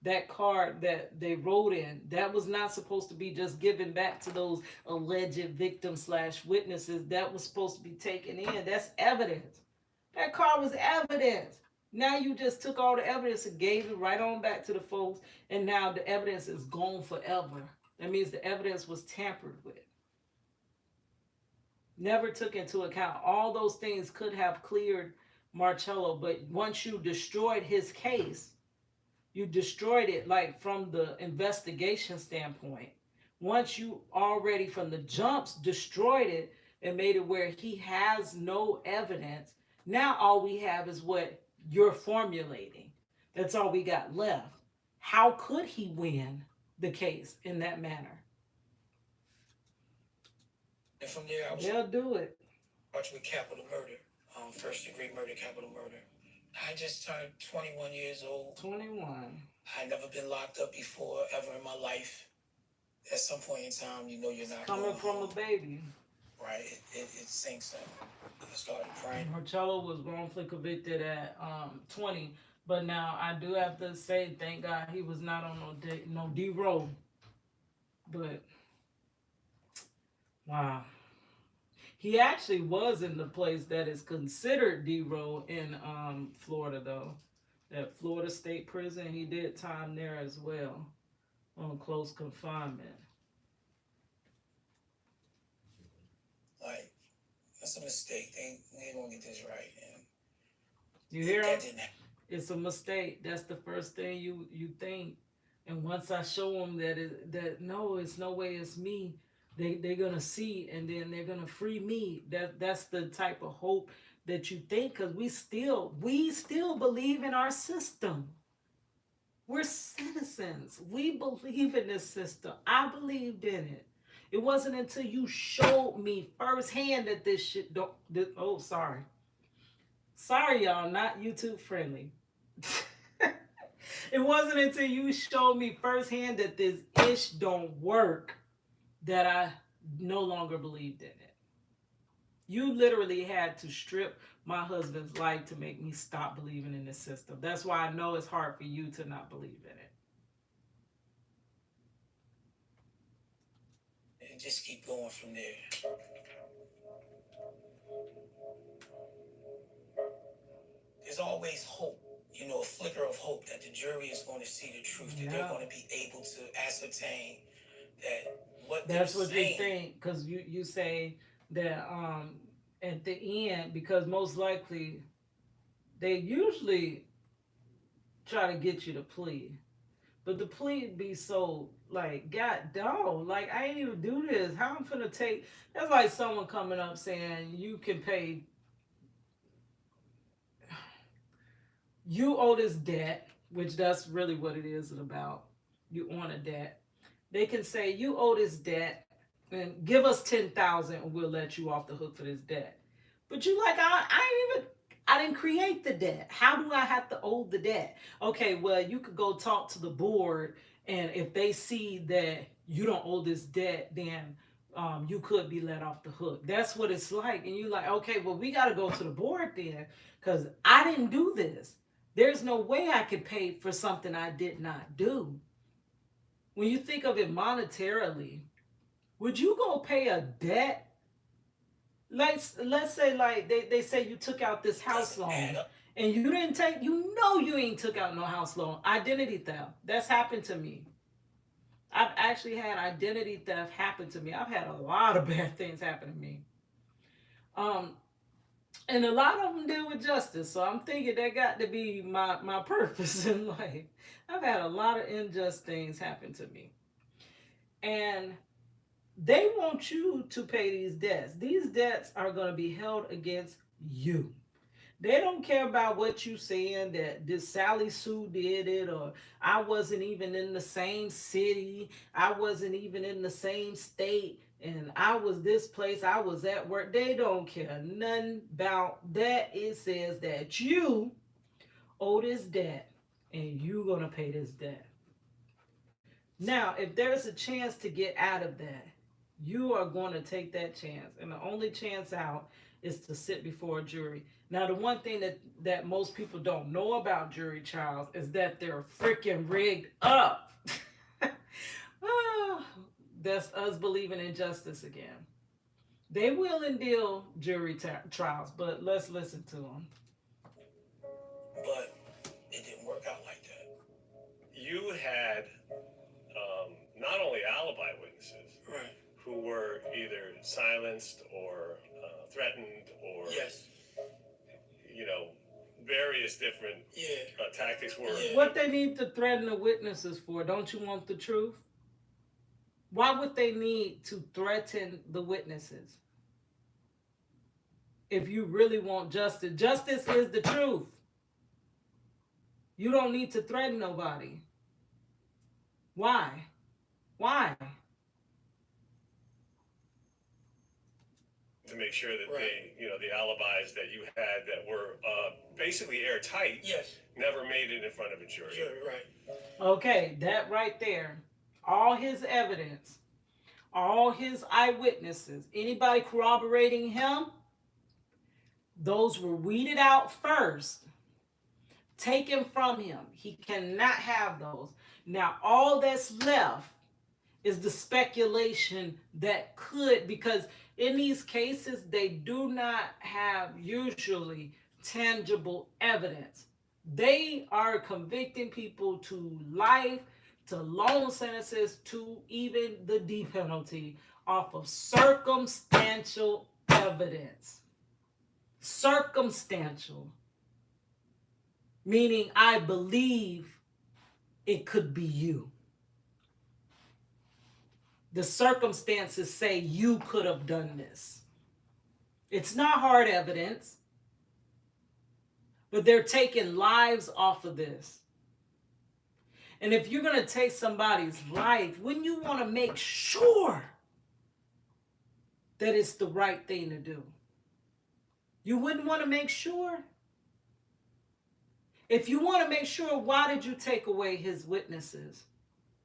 That car that they rode in, that was not supposed to be just given back to those alleged victims slash witnesses. That was supposed to be taken in. That's evidence. That car was evidence. Now you just took all the evidence and gave it right on back to the folks, and now the evidence is gone forever. That means the evidence was tampered with. Never took into account all those things could have cleared Marcello, but once you destroyed his case, you destroyed it, like from the investigation standpoint. Once you already from the jumps destroyed it and made it where he has no evidence, now all we have is what you're formulating. That's all we got left. How could he win the case in that manner? And from there, I was They'll do it. charged with capital murder, first degree murder, capital murder. I just turned 21 years old. 21. I never been locked up before, ever in my life. At some point in time, you know you're not Coming going from a home, baby. right? It sinks in. I started praying. Marcello was wrongfully convicted at 20, but now I do have to say, thank God he was not on no D row. But wow, he actually was in the place that is considered D row in Florida, though. That Florida State Prison, he did time there as well on close confinement. Like, that's a mistake. They don't get this right. And You hear him? that didn't happen. It's a mistake. That's the first thing you think. And once I show them that no, it's no way it's me, they're gonna see, and then they're gonna free me. That's the type of hope that you think, because we still believe in our system. We're citizens. We believe in this system. I believed in it. It wasn't until you showed me firsthand that this shit don't. Oh, sorry, y'all, not YouTube friendly. It wasn't until you showed me firsthand that this ish don't work that I no longer believed in it. You literally had to strip my husband's life to make me stop believing in this system. That's why I know it's hard for you to not believe in it. And just keep going from there. There's always hope, a flicker of hope that the jury is going to see the truth, that they're going to be able to ascertain that what That's they're what you saying. think, because you say that at the end, because most likely they usually try to get you to plead. But the plea be so like, God dog, like I ain't even do this. How I'm gonna take? That's like someone coming up saying you owe this debt, which that's really what it is about. You own a debt. They can say you owe this debt and give us 10,000 and we'll let you off the hook for this debt. But you like I ain't even I didn't create the debt. How do I have to owe the debt? Okay, well you could go talk to the board, and if they see that you don't owe this debt, then you could be let off the hook. That's what it's like, and you're like, okay, well we got to go to the board then, because I didn't do this. There's no way I could pay for something I did not do. When you think of it monetarily, would you go pay a debt? Let's say like they say you took out this house Doesn't add loan up. and you didn't take, you know, you ain't took out no house loan. Identity theft. That's happened to me. I've actually had identity theft happen to me. I've had a lot of bad things happen to me. Um, and a lot of them deal with justice. So I'm thinking that got to be my purpose in life. I've had a lot of unjust things happen to me. And they want you to pay these debts. These debts are going to be held against you. They don't care about what you saying that this Sally Sue did it, or I wasn't even in the same city, I wasn't even in the same state, and I was this place, I was at work. They don't care nothing about that. It says that you owe this debt and you're gonna pay this debt. Now, if there's a chance to get out of that, you are going to take that chance. And the only chance out is to sit before a jury. Now, the one thing that most people don't know about jury trials is that they're freaking rigged up. Ah, that's us believing in justice again. They will and deal jury trials, but let's listen to them. But it didn't work out like that. You had not only alibi witnesses Right. who were either silenced or threatened or, Yes. you know, various different Yeah. tactics were. Yeah. What they need to threaten the witnesses for? Don't you want the truth? Why would they need to threaten the witnesses? If you really want justice, justice is the truth. You don't need to threaten nobody. Why? Why? To make sure that Right. they, the alibis that you had that were basically airtight, Yes. never made it in front of a jury. Jury. Right. Okay, that right there. All his evidence, all his eyewitnesses, anybody corroborating him, those were weeded out first, taken from him. He cannot have those. Now, all that's left is the speculation that could, because in these cases, they do not have usually tangible evidence. They are convicting people to life, to long sentences, to even the death penalty off of circumstantial evidence. Circumstantial, meaning I believe it could be you. The circumstances say you could have done this. It's not hard evidence, but they're taking lives off of this. And if you're going to take somebody's life, wouldn't you want to make sure that it's the right thing to do? You wouldn't want to make sure? If you want to make sure, why did you take away his witnesses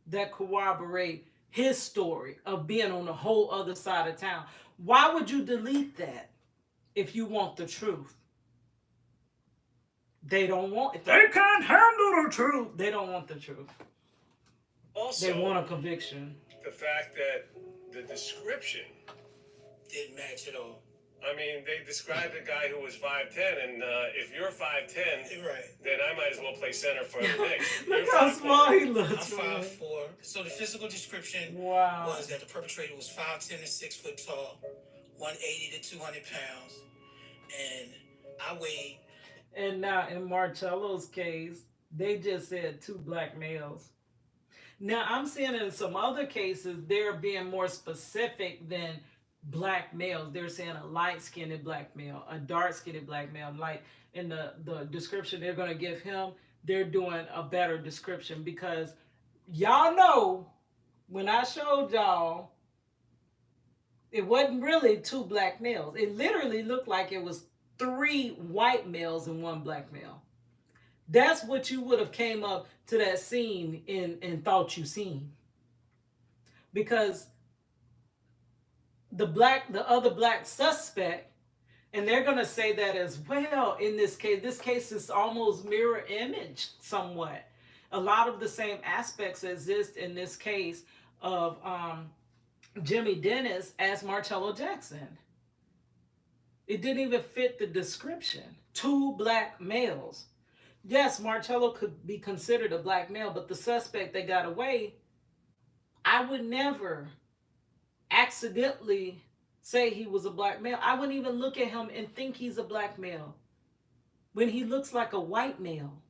that corroborate his story of being on the whole other side of town? Why would you delete that if you want the truth? They don't want it. They can't handle the truth. They don't want the truth. Also, They want a conviction. the fact that the description, Didn't match at all. I mean, they described a guy who was 5'10", and if you're 5'10", Right. then I might as well play center for the Knicks. Look You're how 5'4". small he I'm looks. 5'4". So the physical description Wow. was that the perpetrator was 5'10" and 6 foot tall, 180 to 200 pounds, and I weighed. And now in Marcello's case, they just said 2 black males. Now I'm seeing in some other cases they're being more specific than black males. They're saying a light-skinned black male, a dark-skinned black male. Like in the description they're going to give him, they're doing a better description because y'all know when I showed y'all, it wasn't really two black males. It literally looked like it was three white males and one black male. That's what you would have came up to that scene and thought you seen. Because the other black suspect, and they're gonna say that as well in this case. This case is almost mirror image somewhat. A lot of the same aspects exist in this case of Jimmy Dennis as Marcello Jackson. It didn't even fit the description. Two black males. Yes, Marcello could be considered a black male, but the suspect that got away, I would never accidentally say he was a black male. I wouldn't even look at him and think he's a black male when he looks like a white male.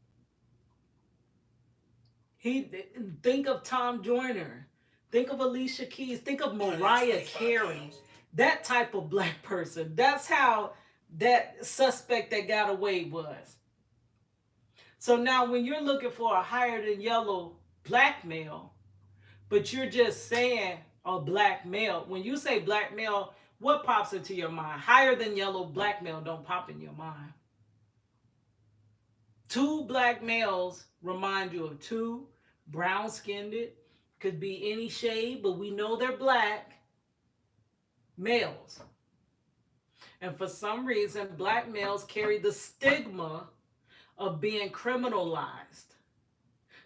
He think of Tom Joyner, think of Alicia Keys, think of Mariah Carey, that type of black person. That's how that suspect that got away was. So now when you're looking for a higher than yellow black male, but you're just saying a black male, when you say black male, what pops into your mind? Higher than yellow black male don't pop in your mind. Two black males remind you of two brown skinned, could be any shade, but we know they're black males. And for some reason, black males carry the stigma of being criminalized.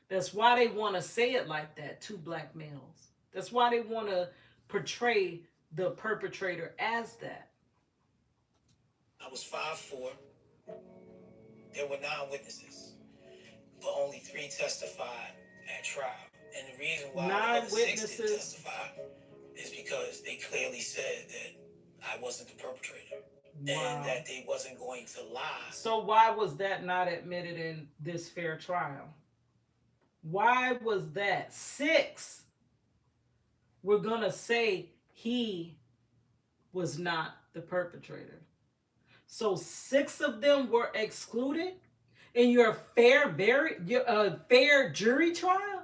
That's why they want to say it like that, two black males. That's why they want to portray the perpetrator as that. I was 5'4". There were 9 witnesses, but only 3 testified at trial. And the reason why the other 6 didn't testify is because they clearly said that I wasn't the perpetrator. Wow. And that they wasn't going to lie. So why was that not admitted in this fair trial? Why was that? 6 were going to say he was not the perpetrator. So 6 of them were excluded in your fair jury trial?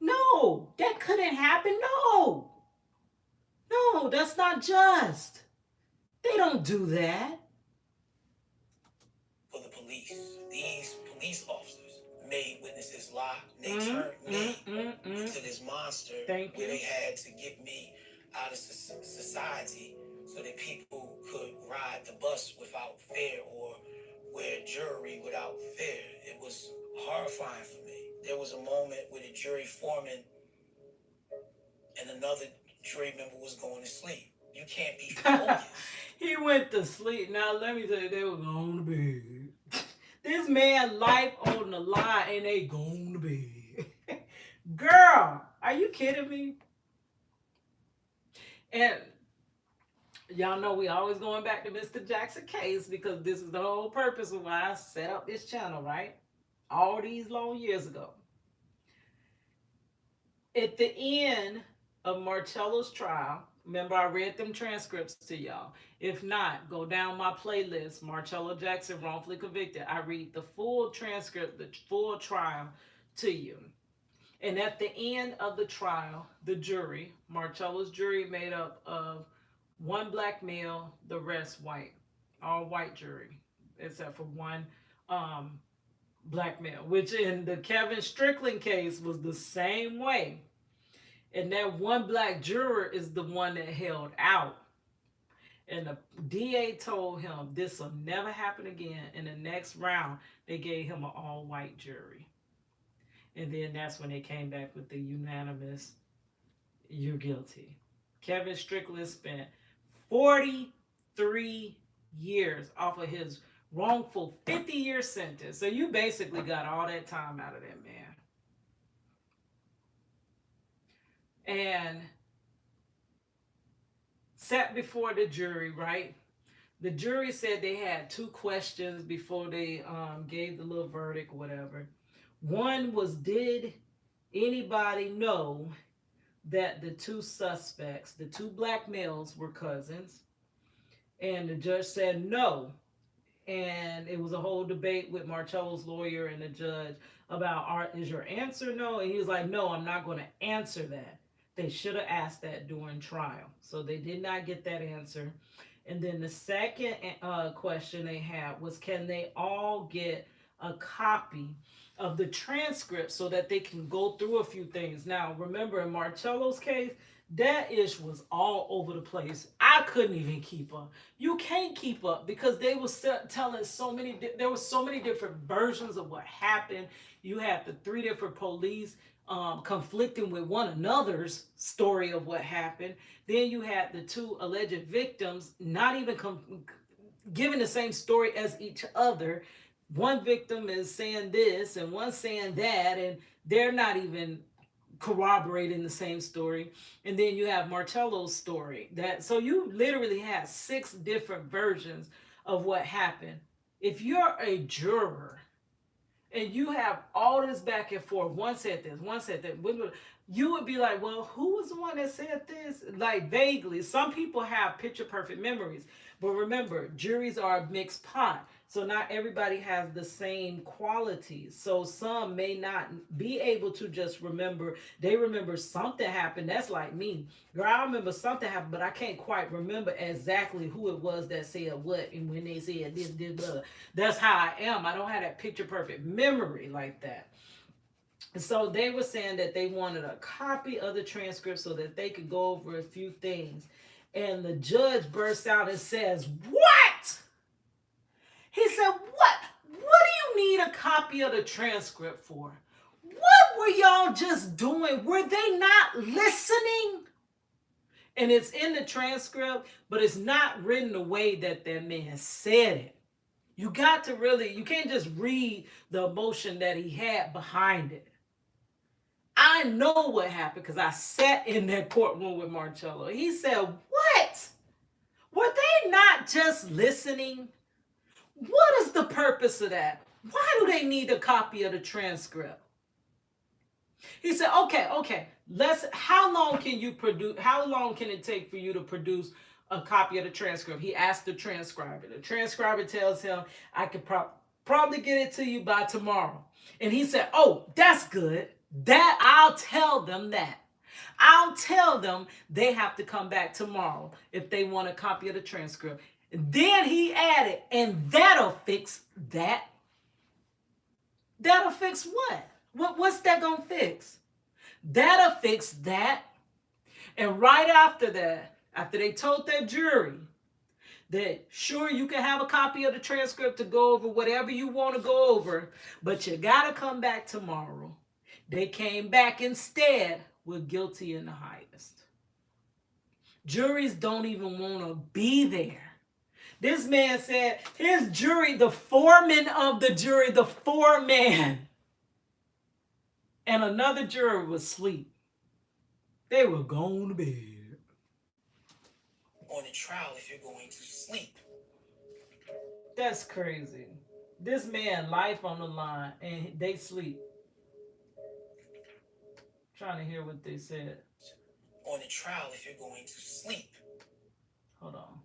No, that couldn't happen. No, that's not just. They don't do that. For the police, these police officers made witnesses lie. They turned me into this monster where they had to get me out of society so that people could ride the bus without fear or wear jewelry without fear. It was horrifying for me. There was a moment where the jury foreman and another jury member was going to sleep. You can't be focused. He went to sleep. Now let me tell you, they were going to bed. This man life on the line and they going to bed. Girl, are you kidding me? And y'all know we always going back to Mr. Jackson case because this is the whole purpose of why I set up this channel, right? All these long years ago. At the end of Marcello's trial, remember I read them transcripts to y'all. If not, go down my playlist, Marcello Jackson Wrongfully Convicted. I read the full transcript, the full trial to you. And at the end of the trial, the jury, Marcello's jury made up of one black male, the rest white. All white jury, except for one black male, which in the Kevin Strickland case was the same way. And that one black juror is the one that held out. And the DA told him this will never happen again. In the next round, they gave him an all-white jury. And then that's when they came back with the unanimous, you're guilty. Kevin Strickland spent 43 years off of his wrongful 50-year sentence. So you basically got all that time out of that man. And sat before the jury, right? The jury said they had 2 questions before they gave the little verdict, whatever. One was, did anybody know that the 2 suspects, the 2 black males, were cousins? And the judge said no. and it was a whole debate with Marcello's lawyer and the judge about is your answer no? And he was like, no, I'm not going to answer that. They should have asked that during trial. So they did not get that answer. And then the second question they had was, can they all get a copy of the transcript so that they can go through a few things? Now, remember in Marcello's case, that ish was all over the place. I couldn't even keep up. You can't keep up because they were telling so many. There were so many different versions of what happened. You had the three different police conflicting with one another's story of what happened. Then you had the two alleged victims not even giving the same story as each other. One victim is saying this and one saying that, and they're not even corroborating the same story. And then you have Marcello's story. That so you literally have six different versions of what happened. If you're a juror and you have all this back and forth, one said this, one said that, you would be like, well, who was the one that said this? Like vaguely. Some people have picture perfect memories. But remember, juries are a mixed pot. So not everybody has the same qualities. So some may not be able to just remember. They remember something happened. That's like me. Girl, I remember something happened, but I can't quite remember exactly who it was that said what and when they said this, blah. That's how I am. I don't have that picture perfect memory like that. So they were saying that they wanted a copy of the transcript so that they could go over a few things. And the judge bursts out and says, what? He said, what? What do you need a copy of the transcript for? What were y'all just doing? Were they not listening? And it's in the transcript, but it's not written the way that man said it. You got to really, you can't just read the emotion that he had behind it. I know what happened because I sat in that courtroom with Marcello. He said, what? Were they not just listening? What is the purpose of that? Why do they need a copy of the transcript? He said, okay, how long can you produce, how long can it take for you to produce a copy of the transcript? He asked the transcriber. The transcriber tells him, I could probably get it to you by tomorrow. And he said, oh, that's good. That I'll tell them that. I'll tell them they have to come back tomorrow if they want a copy of the transcript. And then he added, and that'll fix that. That'll fix what? What's that gonna fix? That'll fix that. And right after that, after they told that jury that sure you can have a copy of the transcript to go over whatever you want to go over, but you gotta come back tomorrow. They came back instead with guilty in the highest. Juries don't even want to be there. This man said his jury, the foreman of the jury, the foreman, and another juror was asleep. They were going to bed. On a trial if you're going to sleep. That's crazy. This man, life on the line, and they sleep. Trying to hear what they said. On a trial if you're going to sleep. Hold on.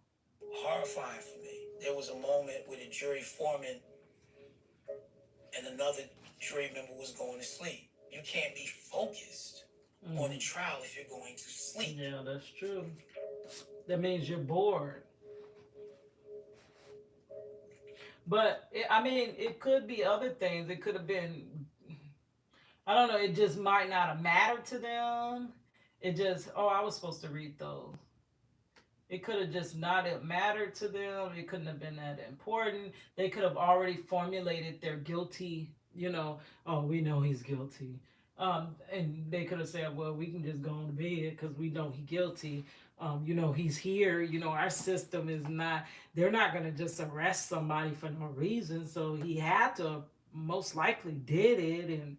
Horrifying for me. There was a moment where the jury foreman and another jury member was going to sleep. You can't be focused on a trial if you're going to sleep. Yeah, that's true. That means you're bored. But, it could be other things. It could have been, I don't know, it just might not have mattered to them. It just, I was supposed to read those. It could have just not mattered to them. It couldn't have been that important. They could have already formulated their guilty, we know he's guilty. And they could have said, well, we can just go on to bed because we know he's guilty. He's here. Our system is not, they're not going to just arrest somebody for no reason. So he had to, most likely did it. And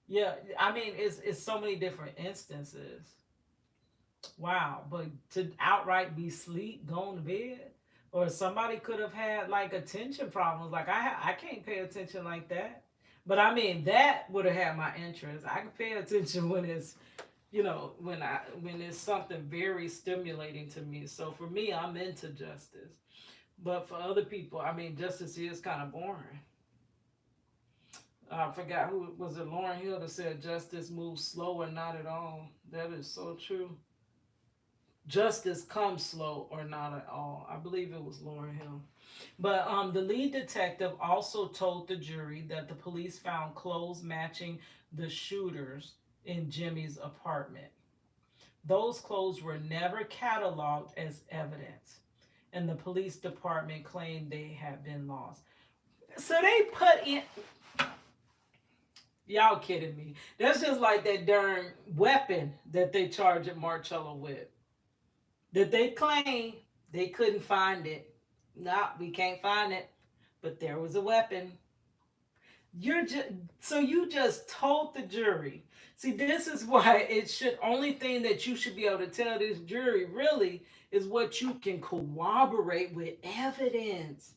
yeah, it's so many different instances. Wow, but to outright be asleep, going to bed, or somebody could have had like attention problems. Like I can't pay attention like that. But that would have had my interest. I can pay attention when it's, when it's something very stimulating to me. So for me, I'm into justice. But for other people, I mean, justice is kind of boring. I forgot who was it. Lauren Hill that said justice moves slow or not at all. That is so true. Justice comes slow or not at all. I believe it was Lauren Hill. But the lead detective also told the jury that the police found clothes matching the shooters in Jimmy's apartment. Those clothes were never cataloged as evidence, and the police department claimed they had been lost. So they put in. Y'all kidding me? That's just like that darn weapon that they charged Marcello with. That they claim they couldn't find it. Nah, we can't find it. But there was a weapon. You're just so you just told the jury. See, this is why it should only thing that you should be able to tell this jury really is what you can corroborate with evidence.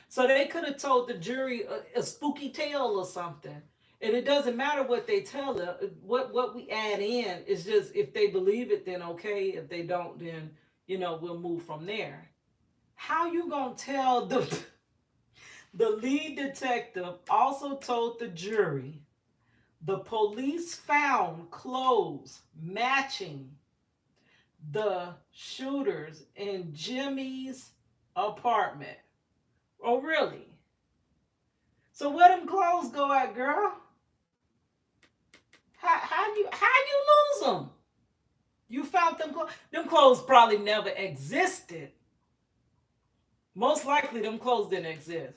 So they could have told the jury a spooky tale or something. And it doesn't matter what they tell them. What we add in is just if they believe it, then okay. If they don't, then we'll move from there. How you gonna tell the lead detective also told the jury the police found clothes matching the shooters in Jimmy's apartment. Oh, really? So where them clothes go at, girl? How you lose them? You found them clothes. Them clothes probably never existed. Most likely, them clothes didn't exist.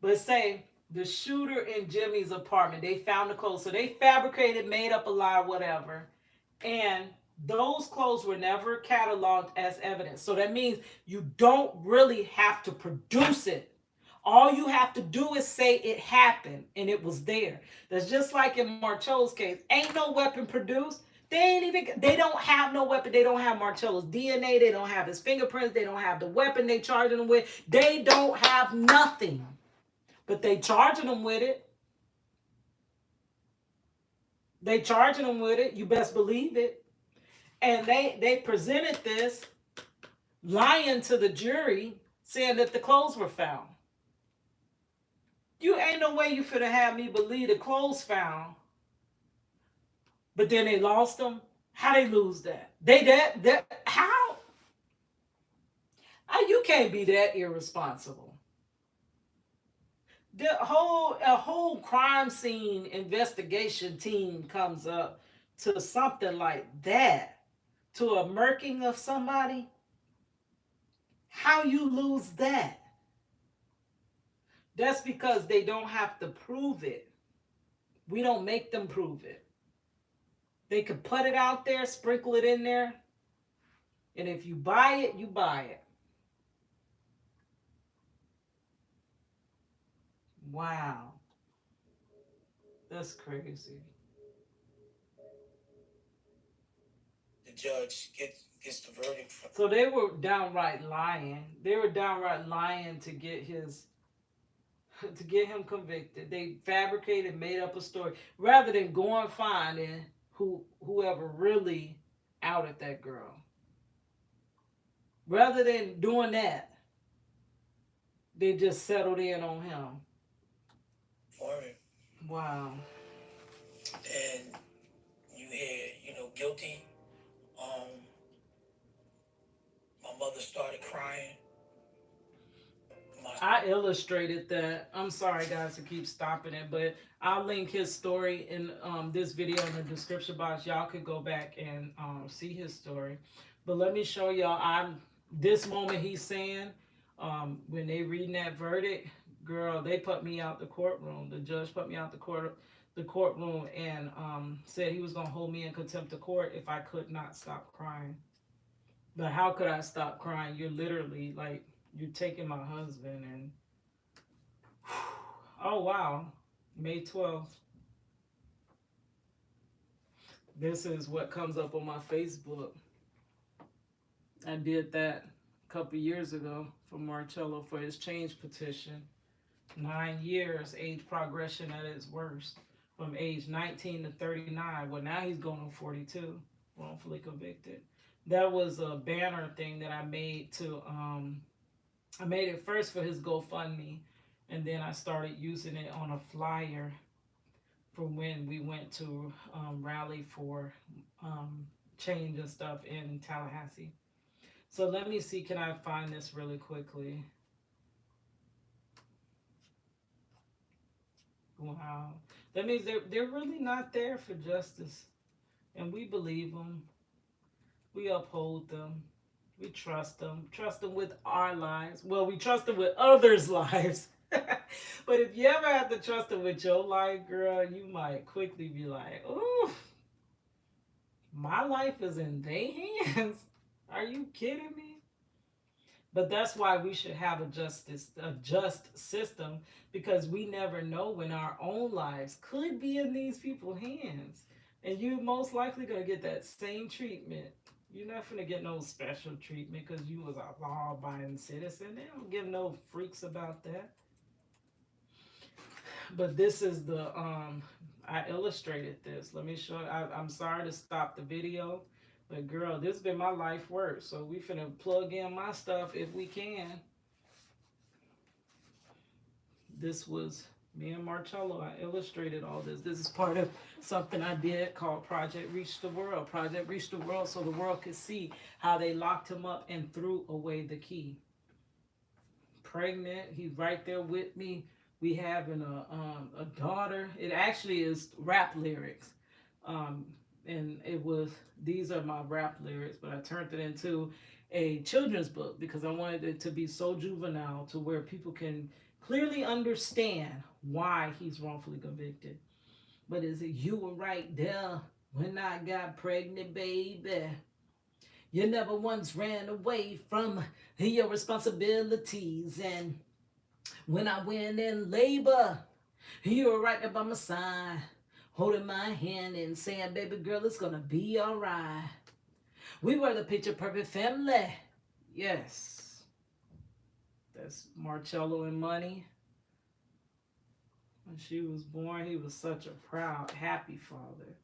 But say the shooter in Jimmy's apartment, they found the clothes. So they fabricated, made up a lie, whatever. And those clothes were never cataloged as evidence. So that means you don't really have to produce it. All you have to do is say it happened and it was there. That's just like in Marcello's case. Ain't no weapon produced. They don't have no weapon. They don't have Marcello's DNA. They don't have his fingerprints. They don't have the weapon they charging him with. They don't have nothing. But they charging him with it. They charging him with it. You best believe it. And they presented this lying to the jury, saying that the clothes were found. You ain't no way you finna have me believe the clothes found, but then they lost them. How they lose that? They that how? You can't be that irresponsible. A whole crime scene investigation team comes up to something like that, to a murking of somebody. How you lose that? That's because they don't have to prove it. We don't make them prove it. They could put it out there, sprinkle it in there, and if you buy it, you buy it. Wow, that's crazy. The judge gets the verdict from. So they were downright lying. They were downright lying to get him convicted. They fabricated, made up a story rather than going finding whoever really outed that girl. Rather than doing that, they just settled in on him. For him. Wow. And you hear, guilty. My mother started crying. I illustrated that. I'm sorry, guys, to keep stopping it, but I'll link his story in this video in the description box. Y'all could go back and see his story. But let me show y'all. This moment he's saying when they reading that verdict, girl, they put me out the courtroom. The judge put me out the courtroom and said he was gonna hold me in contempt of court if I could not stop crying. But how could I stop crying? You're literally like you're taking my husband and oh wow, May 12th. This is what comes up on my Facebook. I did that a couple years ago for Marcello for his change petition. 9 years, age progression at its worst. From age 19 to 39. Well, now he's going on 42, wrongfully convicted. That was a banner thing that I made to I made it first for his GoFundMe, and then I started using it on a flyer for when we went to rally for um, change and stuff in Tallahassee. So let me see, can I find this really quickly? Wow. That means they're really not there for justice. And we believe them. We uphold them. We trust them. Trust them with our lives. Well, we trust them with others' lives. But if you ever have to trust them with your life, girl, you might quickly be like, "Ooh, my life is in their hands. Are you kidding me?" But that's why we should have a just system, because we never know when our own lives could be in these people's hands. And you most likely gonna get that same treatment. You're not gonna get no special treatment because you was a law-abiding citizen. They don't give no freaks about that. But this is the I illustrated this. Let me show. I'm sorry to stop the video, but girl, this has been my life work. So we finna plug in my stuff if we can. This was me and Marcello. I illustrated all this. This is part of something I did called Project Reach the World. Project Reach the World, so the world could see how they locked him up and threw away the key. Pregnant, he's right there with me. We having a daughter. It actually is rap lyrics, um, and it was, these are my rap lyrics, but I turned it into a children's book because I wanted it to be so juvenile to where people can clearly understand why he's wrongfully convicted. But is it, you were right there when I got pregnant, baby? You never once ran away from your responsibilities. And when I went in labor, you were right there by my side, holding my hand and saying, baby girl, it's gonna be alright. We were the picture perfect family. Yes, that's Marcello and Money. When she was born, he was such a proud, happy father.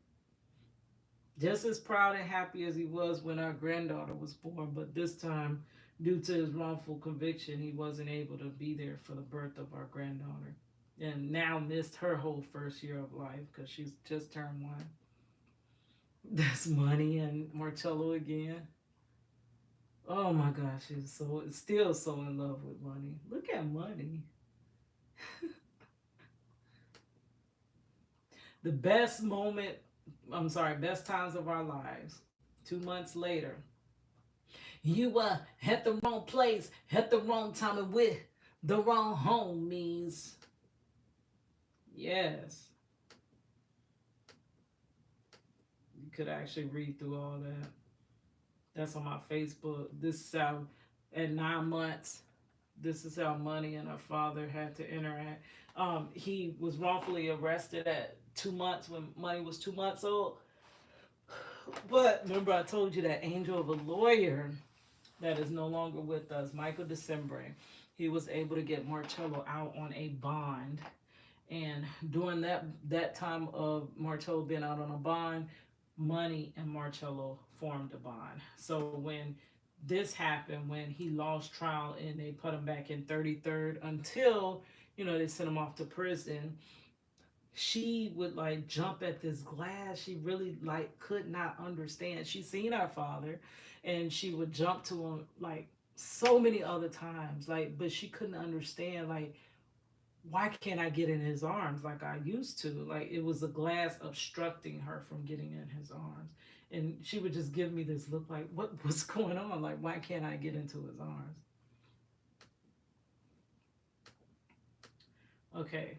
Just as proud and happy as he was when our granddaughter was born, but this time, due to his wrongful conviction, he wasn't able to be there for the birth of our granddaughter. And now missed her whole first year of life because she's just turned one. That's Money and Marcello again. Oh my gosh, she's so still so in love with Money. Look at Money. The best moment, I'm sorry, best times of our lives. 2 months later, you at the wrong place, at the wrong time, and with the wrong homies. Yes, you could actually read through all that. That's on my Facebook. This is how, at 9 months, this is how Money and her father had to interact. He was wrongfully arrested at 2 months when Money was 2 months old. But remember, I told you that angel of a lawyer that is no longer with us, Michael December. He was able to get Marcello out on a bond. And during that time of Marcello being out on a bond, Money and Marcello formed a bond. So when this happened, when he lost trial and they put him back in 33rd until, they sent him off to prison, she would like jump at this glass. She really like could not understand. She seen our father and she would jump to him like so many other times, like, but she couldn't understand, like, why can't I get in his arms like I used to? Like, it was the glass obstructing her from getting in his arms. And she would just give me this look like, what's going on? Like, why can't I get into his arms? Okay.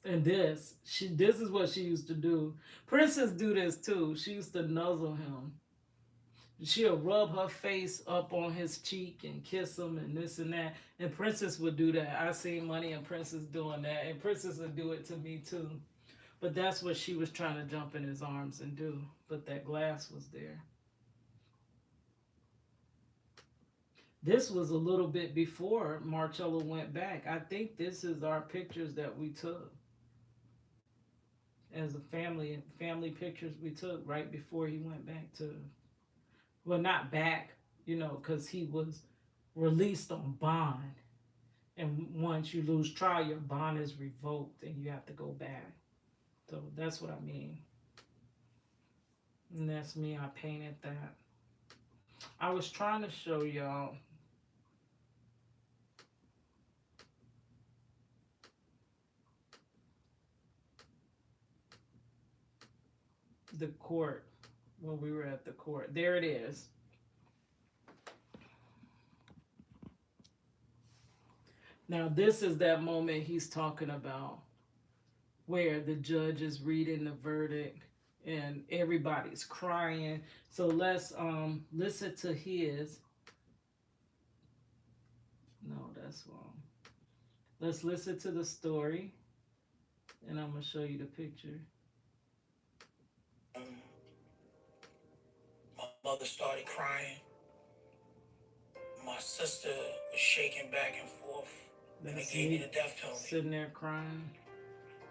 And this is what she used to do. Princess do this too. She used to nuzzle him. She'll rub her face up on his cheek and kiss him and this and that. And Princess would do that. I seen Money and Princess doing that. And Princess would do it to me too. But that's what she was trying to jump in his arms and do. But that glass was there. This was a little bit before Marcello went back. I think this is our pictures that we took as a family pictures we took right before he went back to, well, not back, because he was released on bond. And once you lose trial, your bond is revoked and you have to go back. So that's what I mean. And that's me. I painted that. I was trying to show y'all the court when we were at the court. There it is. Now, this is that moment he's talking about where the judge is reading the verdict and everybody's crying. So let's listen to his. No, that's wrong. Let's listen to the story and I'm gonna show you the picture. My mother started crying. My sister was shaking back and forth. And they gave me the death penalty. Sitting there crying.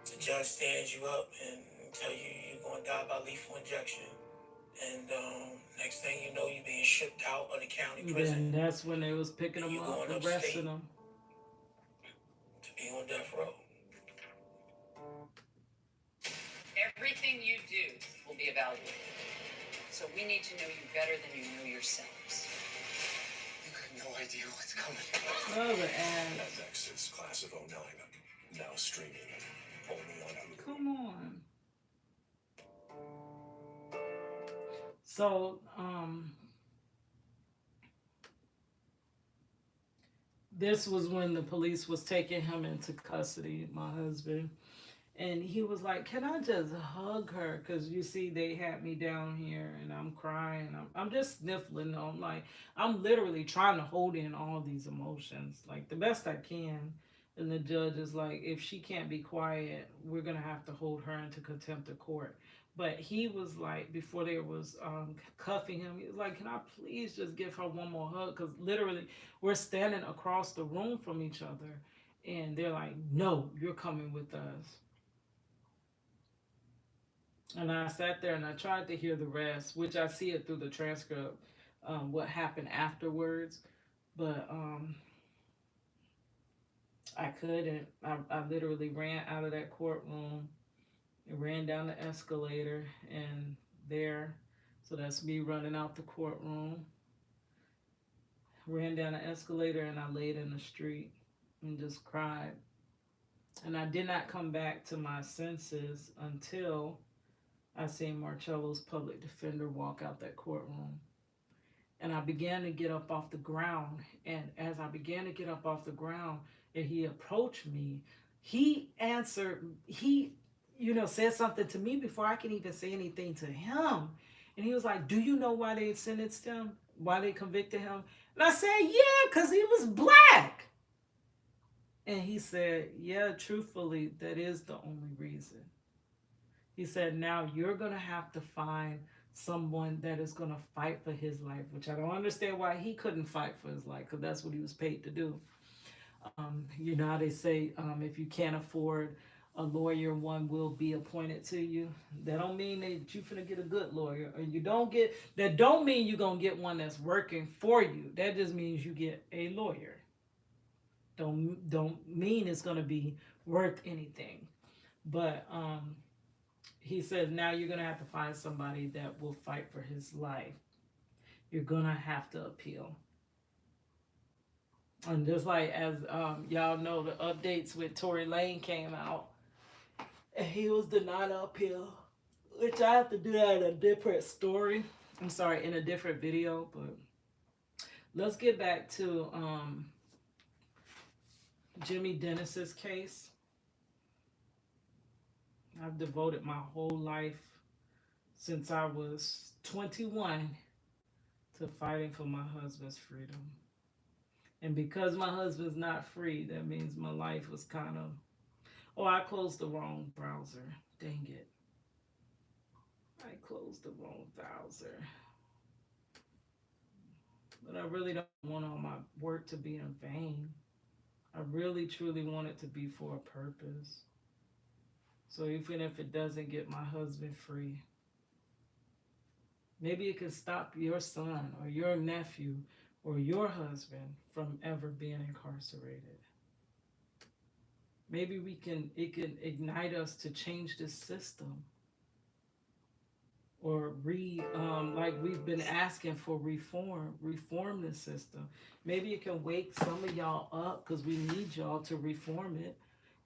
The judge stands you up and tell you you're going to die by lethal injection. And next thing you know, you're being shipped out of the county prison. And that's when they was picking them up, arresting them. To be on death row. Everything you do will be evaluated. So we need to know you better than you know yourselves. You have no idea what's coming. Oh, the ad. FX's Class of '09. Now streaming only on Hulu. Come on. So, this was when the police was taking him into custody, my husband. And he was like, can I just hug her? Because you see, they had me down here and I'm crying. I'm just sniffling. I'm literally trying to hold in all these emotions, like the best I can. And the judge is like, if she can't be quiet, we're going to have to hold her into contempt of court. But he was like, before they was cuffing him, he was like, can I please just give her one more hug? Because literally, we're standing across the room from each other. And they're like, no, you're coming with us. And I sat there and I tried to hear the rest, which I see it through the transcript, what happened afterwards. But I couldn't. I literally ran out of that courtroom and ran down the escalator and there. So that's me running out the courtroom. Ran down the escalator and I laid in the street and just cried. And I did not come back to my senses until I seen Marcello's public defender walk out that courtroom. And I began to get up off the ground. And as I began to get up off the ground and he approached me, he answered, said something to me before I could even say anything to him. And he was like, do you know why they sentenced him? Why they convicted him? And I said, yeah, because he was black. And he said, yeah, truthfully, that is the only reason. He said, now you're going to have to find someone that is going to fight for his life, which I don't understand why he couldn't fight for his life, because that's what he was paid to do. How they say, if you can't afford a lawyer, one will be appointed to you. That don't mean that you're finna get a good lawyer, or that don't mean you're going to get one that's working for you. That just means you get a lawyer. Don't mean it's going to be worth anything. But, he says, now you're going to have to find somebody that will fight for his life. You're going to have to appeal. And just like as y'all know, the updates with Tory Lane came out. And he was denied an appeal. Which I have to do that in a different story. I'm sorry, in a different video. But let's get back to Jimmy Dennis's case. I've devoted my whole life since I was 21 to fighting for my husband's freedom. And because my husband's not free, that means my life was kind of... Oh, I closed the wrong browser. Dang it. I closed the wrong browser. But I really don't want all my work to be in vain. I really, truly want it to be for a purpose. So even if it doesn't get my husband free, maybe it can stop your son or your nephew or your husband from ever being incarcerated. Maybe we can it can ignite us to change this system or like we've been asking for reform this system. Maybe it can wake some of y'all up because we need y'all to reform it.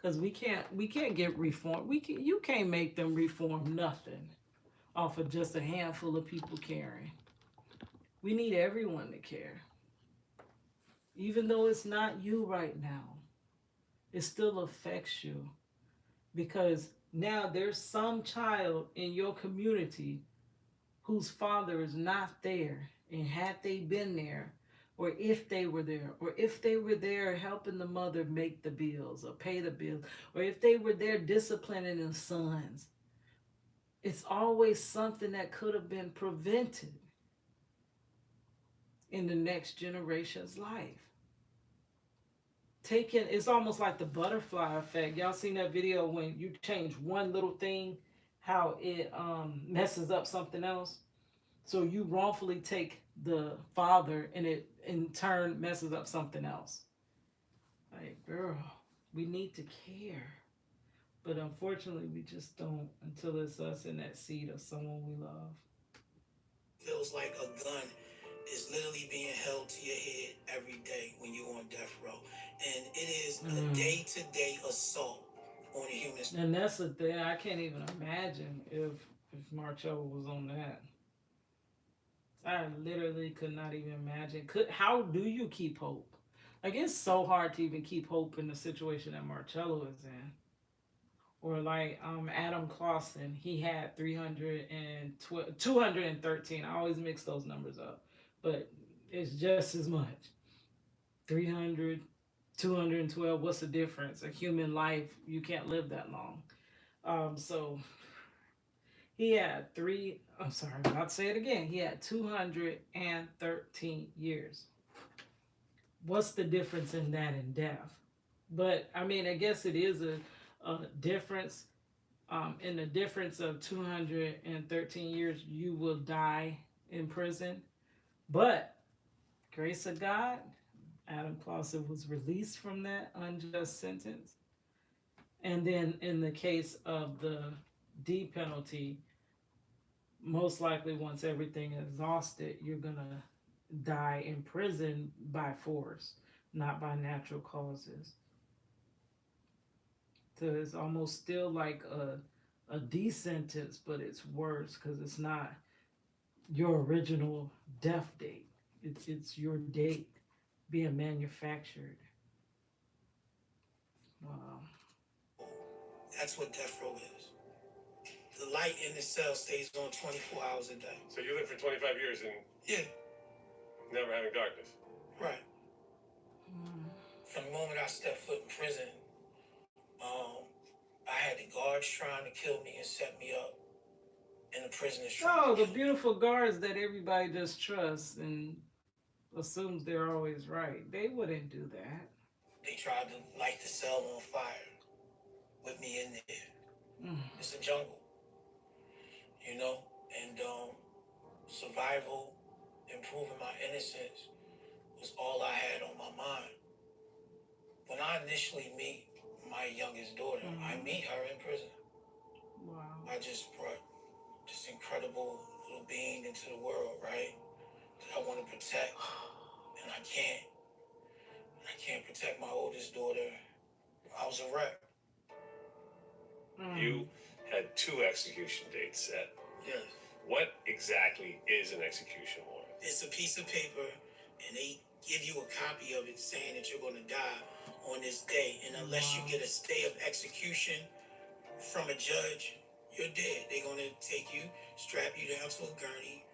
Because we can't get reform. You can't make them reform nothing off of just a handful of people caring. We need everyone to care, even though it's not you right now. It still affects you because now there's some child in your community whose father is not there. And had they been there, or if they were there, or if they were there helping the mother make the bills or pay the bills, or if they were there disciplining the sons, it's always something that could have been prevented in the next generation's life. Taking it's almost like the butterfly effect. Y'all seen that video when you change one little thing, how it messes up something else? So you wrongfully take the father and it in turn messes up something else. Like, girl, we need to care. But unfortunately, we just don't until it's us in that seat of someone we love. Feels like a gun is literally being held to your head every day when you're on death row. And it is a day-to-day assault on the human. And that's the thing. I can't even imagine if Marcello was on that. I literally could not even imagine. How do you keep hope? Like it's so hard to even keep hope in the situation that Marcello is in. Or like Adam Clausen, he had 312, 213. I always mix those numbers up, but it's just as much. 300, 212. What's the difference? A human life, you can't live that long. So he had I'm sorry, I'm about to say it again. He had 213 years. What's the difference in that and death? But I mean, I guess it is a difference. In the difference of 213 years, you will die in prison. But grace of God, Adam Clausen was released from that unjust sentence. And then in the case of the D penalty, most likely once everything is exhausted, you're gonna die in prison by force, not by natural causes. So it's almost still like a D sentence, but it's worse because it's not your original death date. It's your date being manufactured. Wow. That's what death row is. The light in the cell stays on 24 hours a day. So you lived for 25 years and Yeah, never having darkness. right. From the moment I stepped foot in prison, I had the guards trying to kill me and set me up, and the prisoners trying Oh, to the kill me. beautiful guards that everybody just trusts and assumes they're always right. They wouldn't do that. They tried to light the cell on fire with me in there. It's a jungle, you know, and survival and proving my innocence was all I had on my mind. When I initially meet my youngest daughter, I meet her in prison. Wow. I just brought this incredible little being into the world, right? That I want to protect, and I can't. I can't protect my oldest daughter. I was a wreck. You had 2 execution dates set. Yes. What exactly is an execution warrant? It's a piece of paper, and they give you a copy of it saying that you're going to die on this day. And unless you get a stay of execution from a judge, you're dead. They're going to take you, strap you down to a gurney,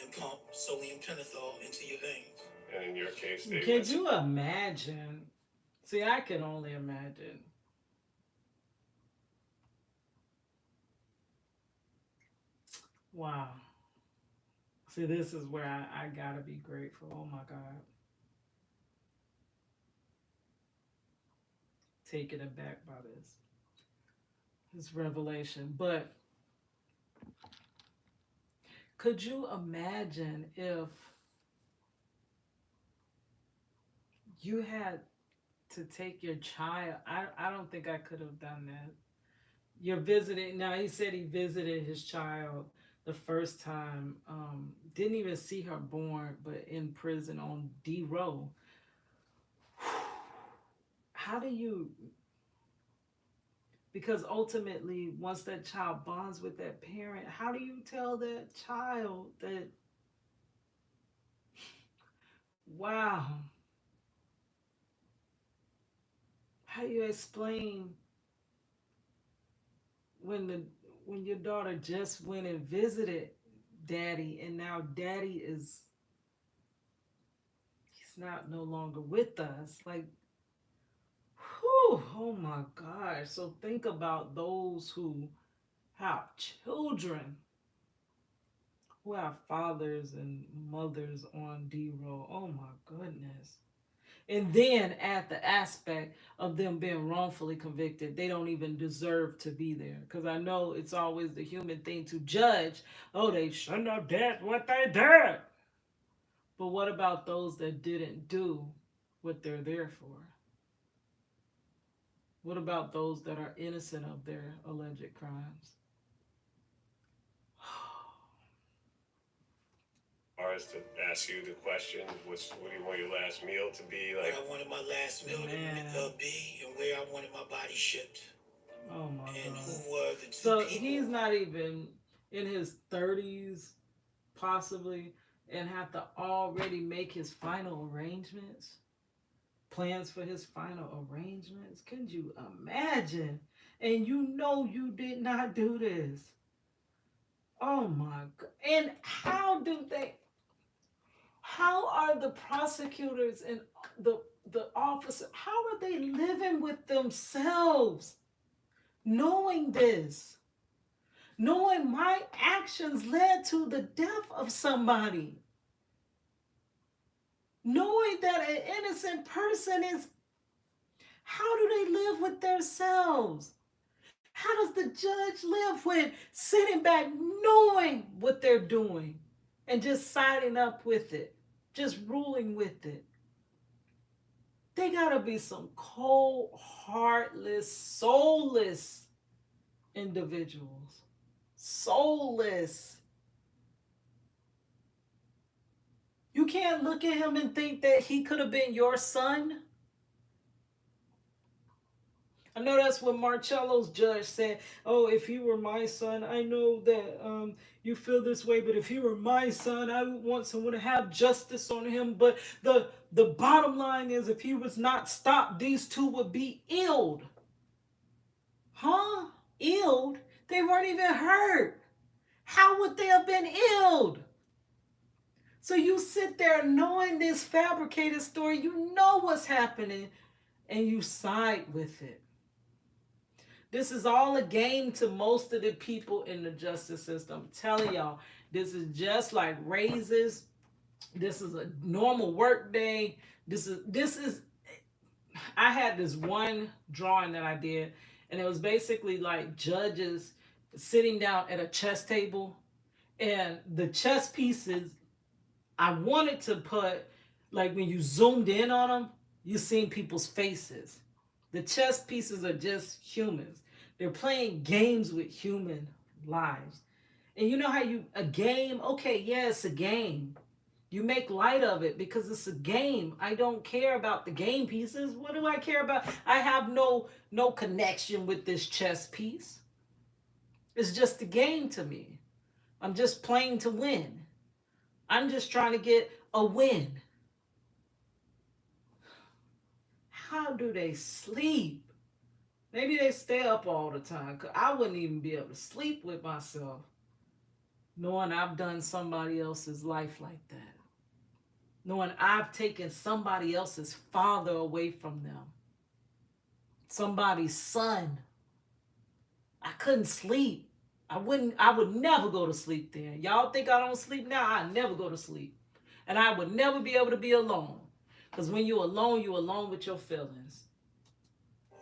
and pump sodium pentothal into your veins. And in your case, they Could you imagine? See, I can only imagine. Wow. See, this is where I gotta be grateful. Oh my God. Taken aback by this revelation. But could you imagine if you had to take your child. I don't think I could have done that. You're visiting now. He said he visited his child the first time. Didn't even see her born, but in prison on D row. How do you? Because ultimately, once that child bonds with that parent, how do you tell that child that? Wow. How do you explain when the when your daughter just went and visited daddy and now daddy is he's not no longer with us, like whew, oh my gosh. So think about those who have children, who have fathers and mothers on D roll. Oh my goodness. And then add the aspect of them being wrongfully convicted. They don't even deserve to be there. Because I know it's always the human thing to judge. Oh, they shouldn't have did what they did. But what about those that didn't do what they're there for? What about those that are innocent of their alleged crimes? Or is to ask you the question, what do you want your last meal to be? Where Like, I wanted my last meal Man. to be, and where I wanted my body shipped, Oh my and God. who were the two So people. he's not even in his 30s, possibly, and have to already make his final arrangements, plans for his final arrangements. Can you imagine? And you know you did not do this. Oh my God. And how are the prosecutors and the officer, how are they living with themselves knowing this? Knowing my actions led to the death of somebody. Knowing that an innocent person is, how do they live with themselves? How does the judge live with sitting back knowing what they're doing and just siding up with it, just ruling with it? They gotta be some cold, heartless, soulless individuals. Soulless. You can't look at him and think that he could have been your son. I know that's what Marcello's judge said. Oh, if he were my son, I know that you feel this way, but if he were my son, I would want someone to have justice on him. But the bottom line is, if he was not stopped, these two would be illed. Huh? Illed? They weren't even hurt. How would they have been illed? So you sit there knowing this fabricated story, you know what's happening, and you side with it. This is all a game to most of the people in the justice system. I'm telling y'all, this is just like raises. This is a normal work day. This is I had this one drawing that I did, and it was basically like judges sitting down at a chess table, and the chess pieces I wanted to put, like when you zoomed in on them, you seen people's faces. The chess pieces are just humans. They're playing games with human lives. And you know how a game, okay, yeah, it's a game. You make light of it because it's a game. I don't care about the game pieces. What do I care about? I have no connection with this chess piece. It's just a game to me. I'm just playing to win. I'm just trying to get a win. How do they sleep? Maybe they stay up all the time. 'Cause I wouldn't even be able to sleep with myself knowing I've done somebody else's life like that. Knowing I've taken somebody else's father away from them. Somebody's son. I couldn't sleep. I would never go to sleep then. Y'all think I don't sleep now? I never go to sleep. And I would never be able to be alone. Because when you're alone with your feelings.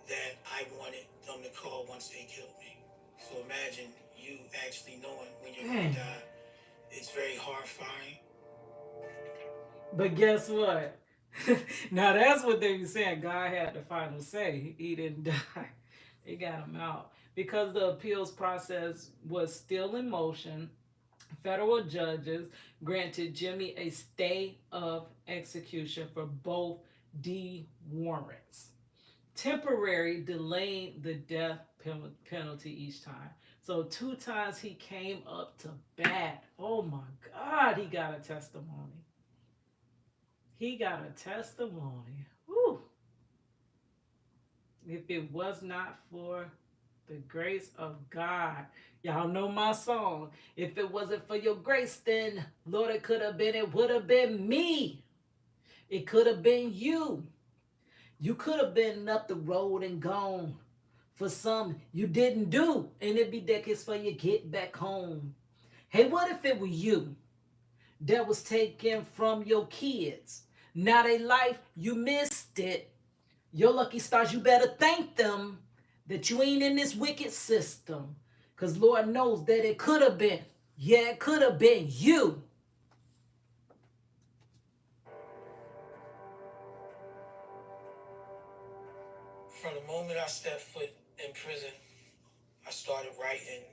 That I wanted them to call once they killed me. So imagine you actually knowing when you're going to die. It's very horrifying. But guess what? Now that's what they be saying. God had the final say. He didn't die. They got him out because the appeals process was still in motion. Federal judges granted Jimmy a stay of execution for both D warrants, temporary delaying the death penalty each time. So two times he came up to bat. Oh my God, he got a testimony. He got a testimony. Whew. If it was not for the grace of God. Y'all know my song. If it wasn't for your grace, then Lord, it would have been me. It could have been you. You could have been up the road and gone for some you didn't do, and it'd be decades for you get back home. Hey, what if it were you that was taken from your kids? Now they life, you missed it. Your lucky stars, you better thank them that you ain't in this wicked system. Because Lord knows that it could have been. Yeah, it could have been you. From the moment I stepped foot in prison, I started writing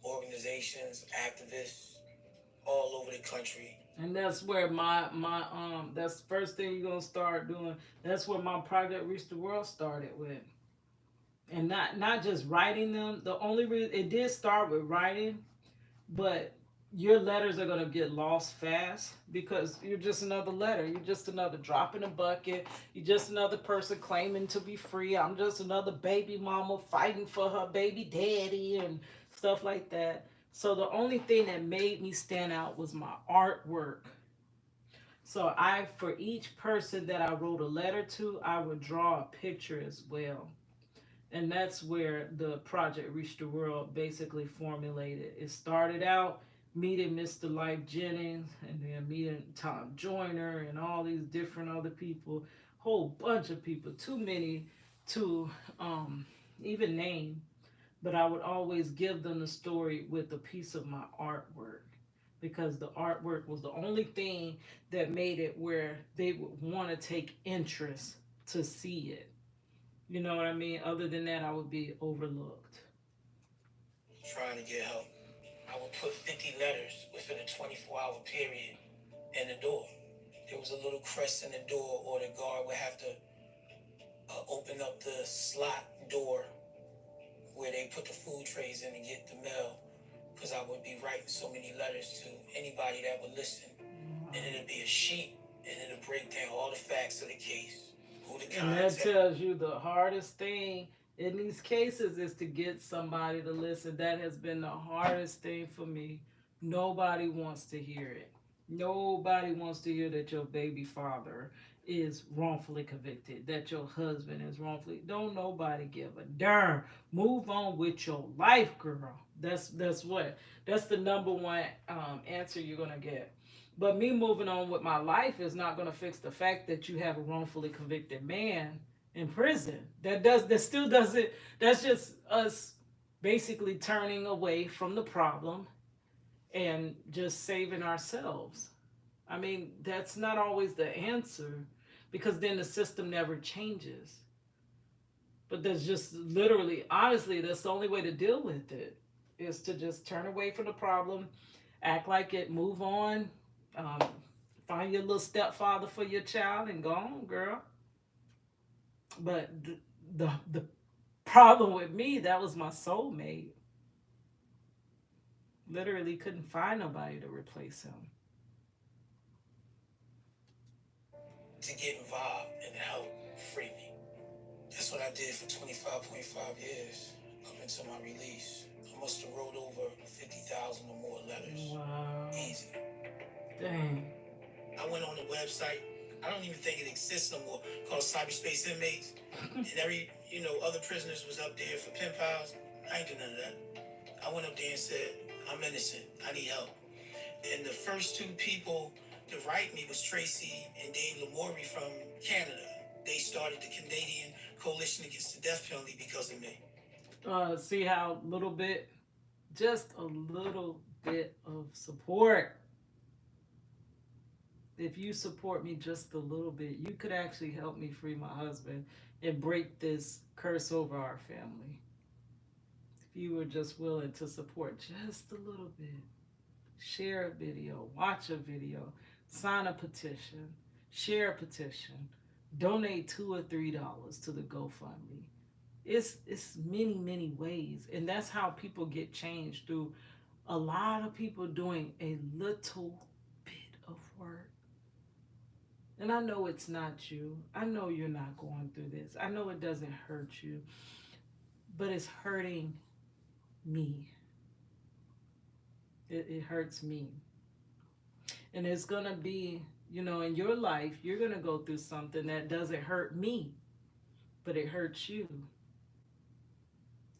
organizations, activists all over the country. And that's where my that's the first thing you're gonna start doing. That's where my project Reach the World started with. And not just writing them. The only reason it did start with writing, but your letters are gonna get lost fast because you're just another letter. You're just another drop in a bucket. You're just another person claiming to be free. I'm just another baby mama fighting for her baby daddy and stuff like that. So the only thing that made me stand out was my artwork. So I, for each person that I wrote a letter to, I would draw a picture as well. And that's where the project Reach the World basically formulated. It started out meeting Mr. Life Jennings and then meeting Tom Joyner and all these different other people, whole bunch of people, too many to even name. But I would always give them the story with a piece of my artwork because the artwork was the only thing that made it where they would want to take interest to see it. You know what I mean? Other than that, I would be overlooked. Trying to get help. I would put 50 letters within a 24-hour period in the door. There was a little crest in the door, or the guard would have to open up the slot door where they put the food trays in and get the mail, because I would be writing so many letters to anybody that would listen. And it'd be a sheet, and it'll break down all the facts of the case, who the And that contact. tells you the hardest thing in these cases is to get somebody to listen. That has been the hardest thing for me. Nobody wants to hear it. Nobody wants to hear that your baby father is wrongfully convicted, that your husband is wrongfully. Don't nobody give a darn. Move on with your life, girl. That's the number one answer you're gonna get. But me moving on with my life is not going to fix the fact that you have a wrongfully convicted man in prison. That still doesn't. That's just us basically turning away from the problem and just saving ourselves. I mean, that's not always the answer because then the system never changes. But that's just literally, honestly, that's the only way to deal with it is to just turn away from the problem, act like it, move on, um, find your little stepfather for your child, and go on, girl. But the problem with me, that was my soulmate. Literally couldn't find nobody to replace him. To get involved and help free me. That's what I did for 25.5 years up until my release. I must have wrote over 50,000 or more letters. Wow. Easy. Dang. I went on the website. I don't even think it exists no more. Called Cyberspace Inmates. And every, other prisoners was up there for pen pals. I ain't do none of that. I went up there and said, I'm innocent. I need help. And the first two people to write me was Tracy and Dave Lamoury from Canada. They started the Canadian Coalition Against the Death Penalty because of me. See how little bit, just a little bit of support If you support me just a little bit, you could actually help me free my husband and break this curse over our family. If you were just willing to support just a little bit, share a video, watch a video, sign a petition, share a petition, donate $2 or $3 to the GoFundMe. It's many ways, and that's how people get changed, through a lot of people doing a little bit of work. And I know it's not you. I know you're not going through this. I know it doesn't hurt you, but it's hurting me. It hurts me. And it's going to be, in your life, you're going to go through something that doesn't hurt me, but it hurts you.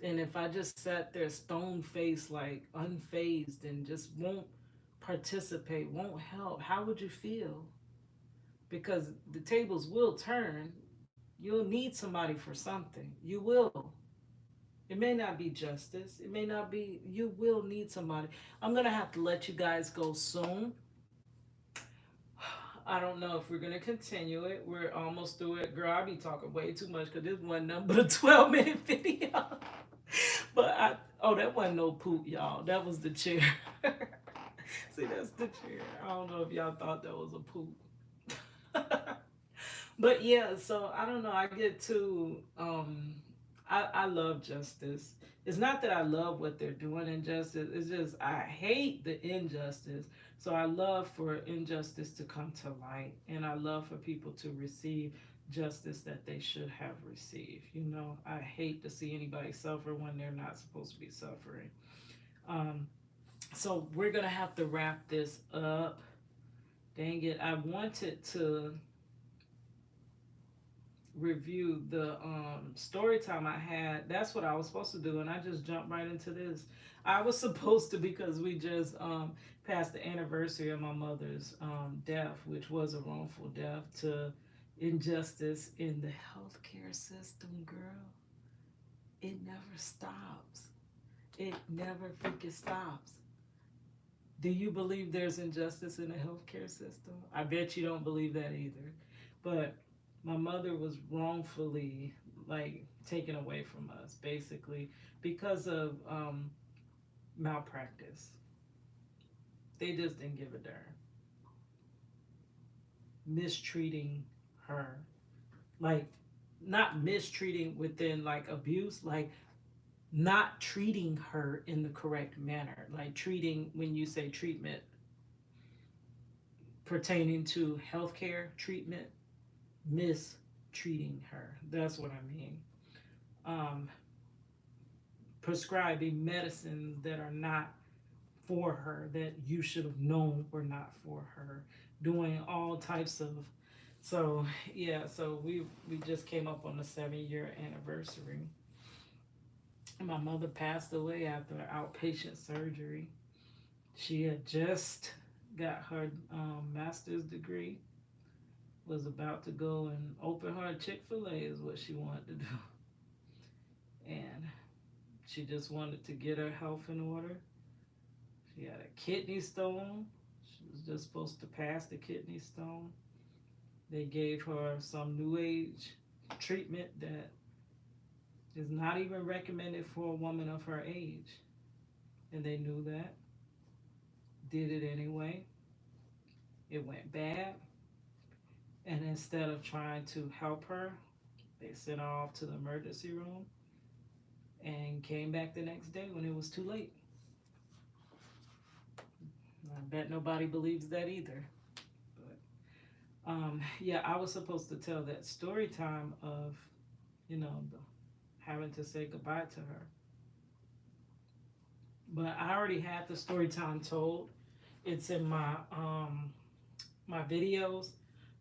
And if I just sat there stone faced, like unfazed, and just won't participate, won't help, how would you feel? Because the tables will turn. You'll need somebody for something. You will. It may not be justice. It may not be, you will need somebody. I'm going to have to let you guys go soon. I don't know if we're going to continue it. We're almost through it. Girl, I be talking way too much because this wasn't nothing but a 12-minute video. Oh, that wasn't no poop, y'all. That was the chair. See, that's the chair. I don't know if y'all thought that was a poop. But yeah, so I don't know. I get to I love justice. It's not that I love what they're doing in justice. It's just I hate the injustice. So I love for injustice to come to light, and I love for people to receive justice that they should have received. I hate to see anybody suffer when they're not supposed to be suffering. Um, so we're gonna have to wrap this up. Dang it! I wanted to review the story time I had. That's what I was supposed to do, and I just jumped right into this. I was supposed to, because we just passed the anniversary of my mother's death, which was a wrongful death, to injustice in the healthcare system, girl. It never stops. It never freaking stops. Do you believe there's injustice in the healthcare system? I bet you don't believe that either. But my mother was wrongfully, like, taken away from us, basically, because of malpractice. They just didn't give a darn. Mistreating her. Like, not mistreating within, like, abuse, like, not treating her in the correct manner. Like, treating, when you say treatment, pertaining to healthcare treatment, mistreating her. That's what I mean. Um, Prescribing medicines that are not for her, that you should have known were not for her. Doing all types of, so yeah. So we just came up on the 7-year anniversary. My mother passed away after outpatient surgery. She had just got her master's degree, was about to go and open her Chick-fil-A, is what she wanted to do. And she just wanted to get her health in order. She had a kidney stone. She was just supposed to pass the kidney stone. They gave her some new age treatment that is not even recommended for a woman of her age. And they knew that. Did it anyway. It went bad. And instead of trying to help her, they sent her off to the emergency room and came back the next day when it was too late. I bet nobody believes that either. But yeah, I was supposed to tell that story time of, having to say goodbye to her. But I already had the story time told. It's in my videos.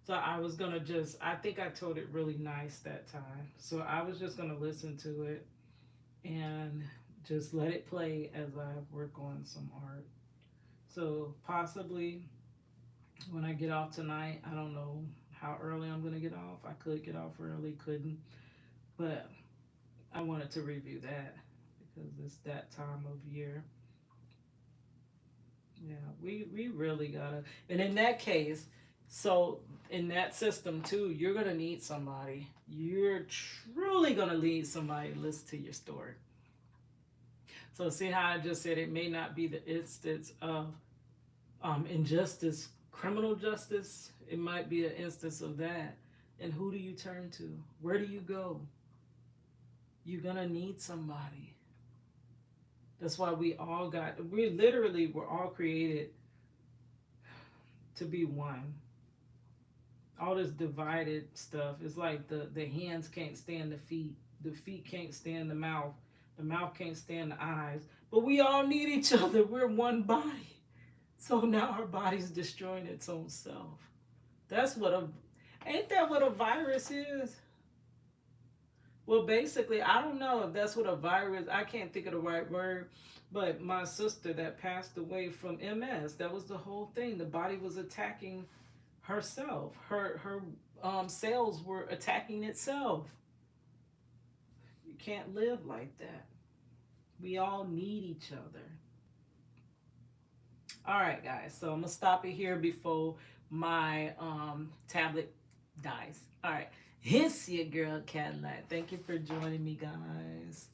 So I was gonna just, I think I told it really nice that time. So I was just gonna listen to it and just let it play as I work on some art. So possibly when I get off tonight, I don't know how early I'm gonna get off. I could get off early, couldn't. But I wanted to review that because it's that time of year. Yeah, we really gotta. And in that case, So in that system too, you're gonna need somebody. You're truly gonna need somebody to listen to your story. So see how I just said it may not be the instance of injustice, criminal justice. It might be an instance of that. And who do you turn to? Where do you go? You're gonna need somebody. That's why we literally were all created to be one. All this divided stuff is like the hands can't stand the feet can't stand the mouth can't stand the eyes, but we all need each other. We're one body. So now our body's destroying its own self. That's what a Ain't that what a virus is? Well, basically, I don't know if that's what a virus. I can't think of the right word, but my sister that passed away from MS, that was the whole thing. The body was attacking herself. Her cells were attacking itself. You can't live like that. We all need each other. All right, guys. So I'm gonna stop it here before my tablet dies. All right. It's your girl Cadillac. Thank you for joining me, guys.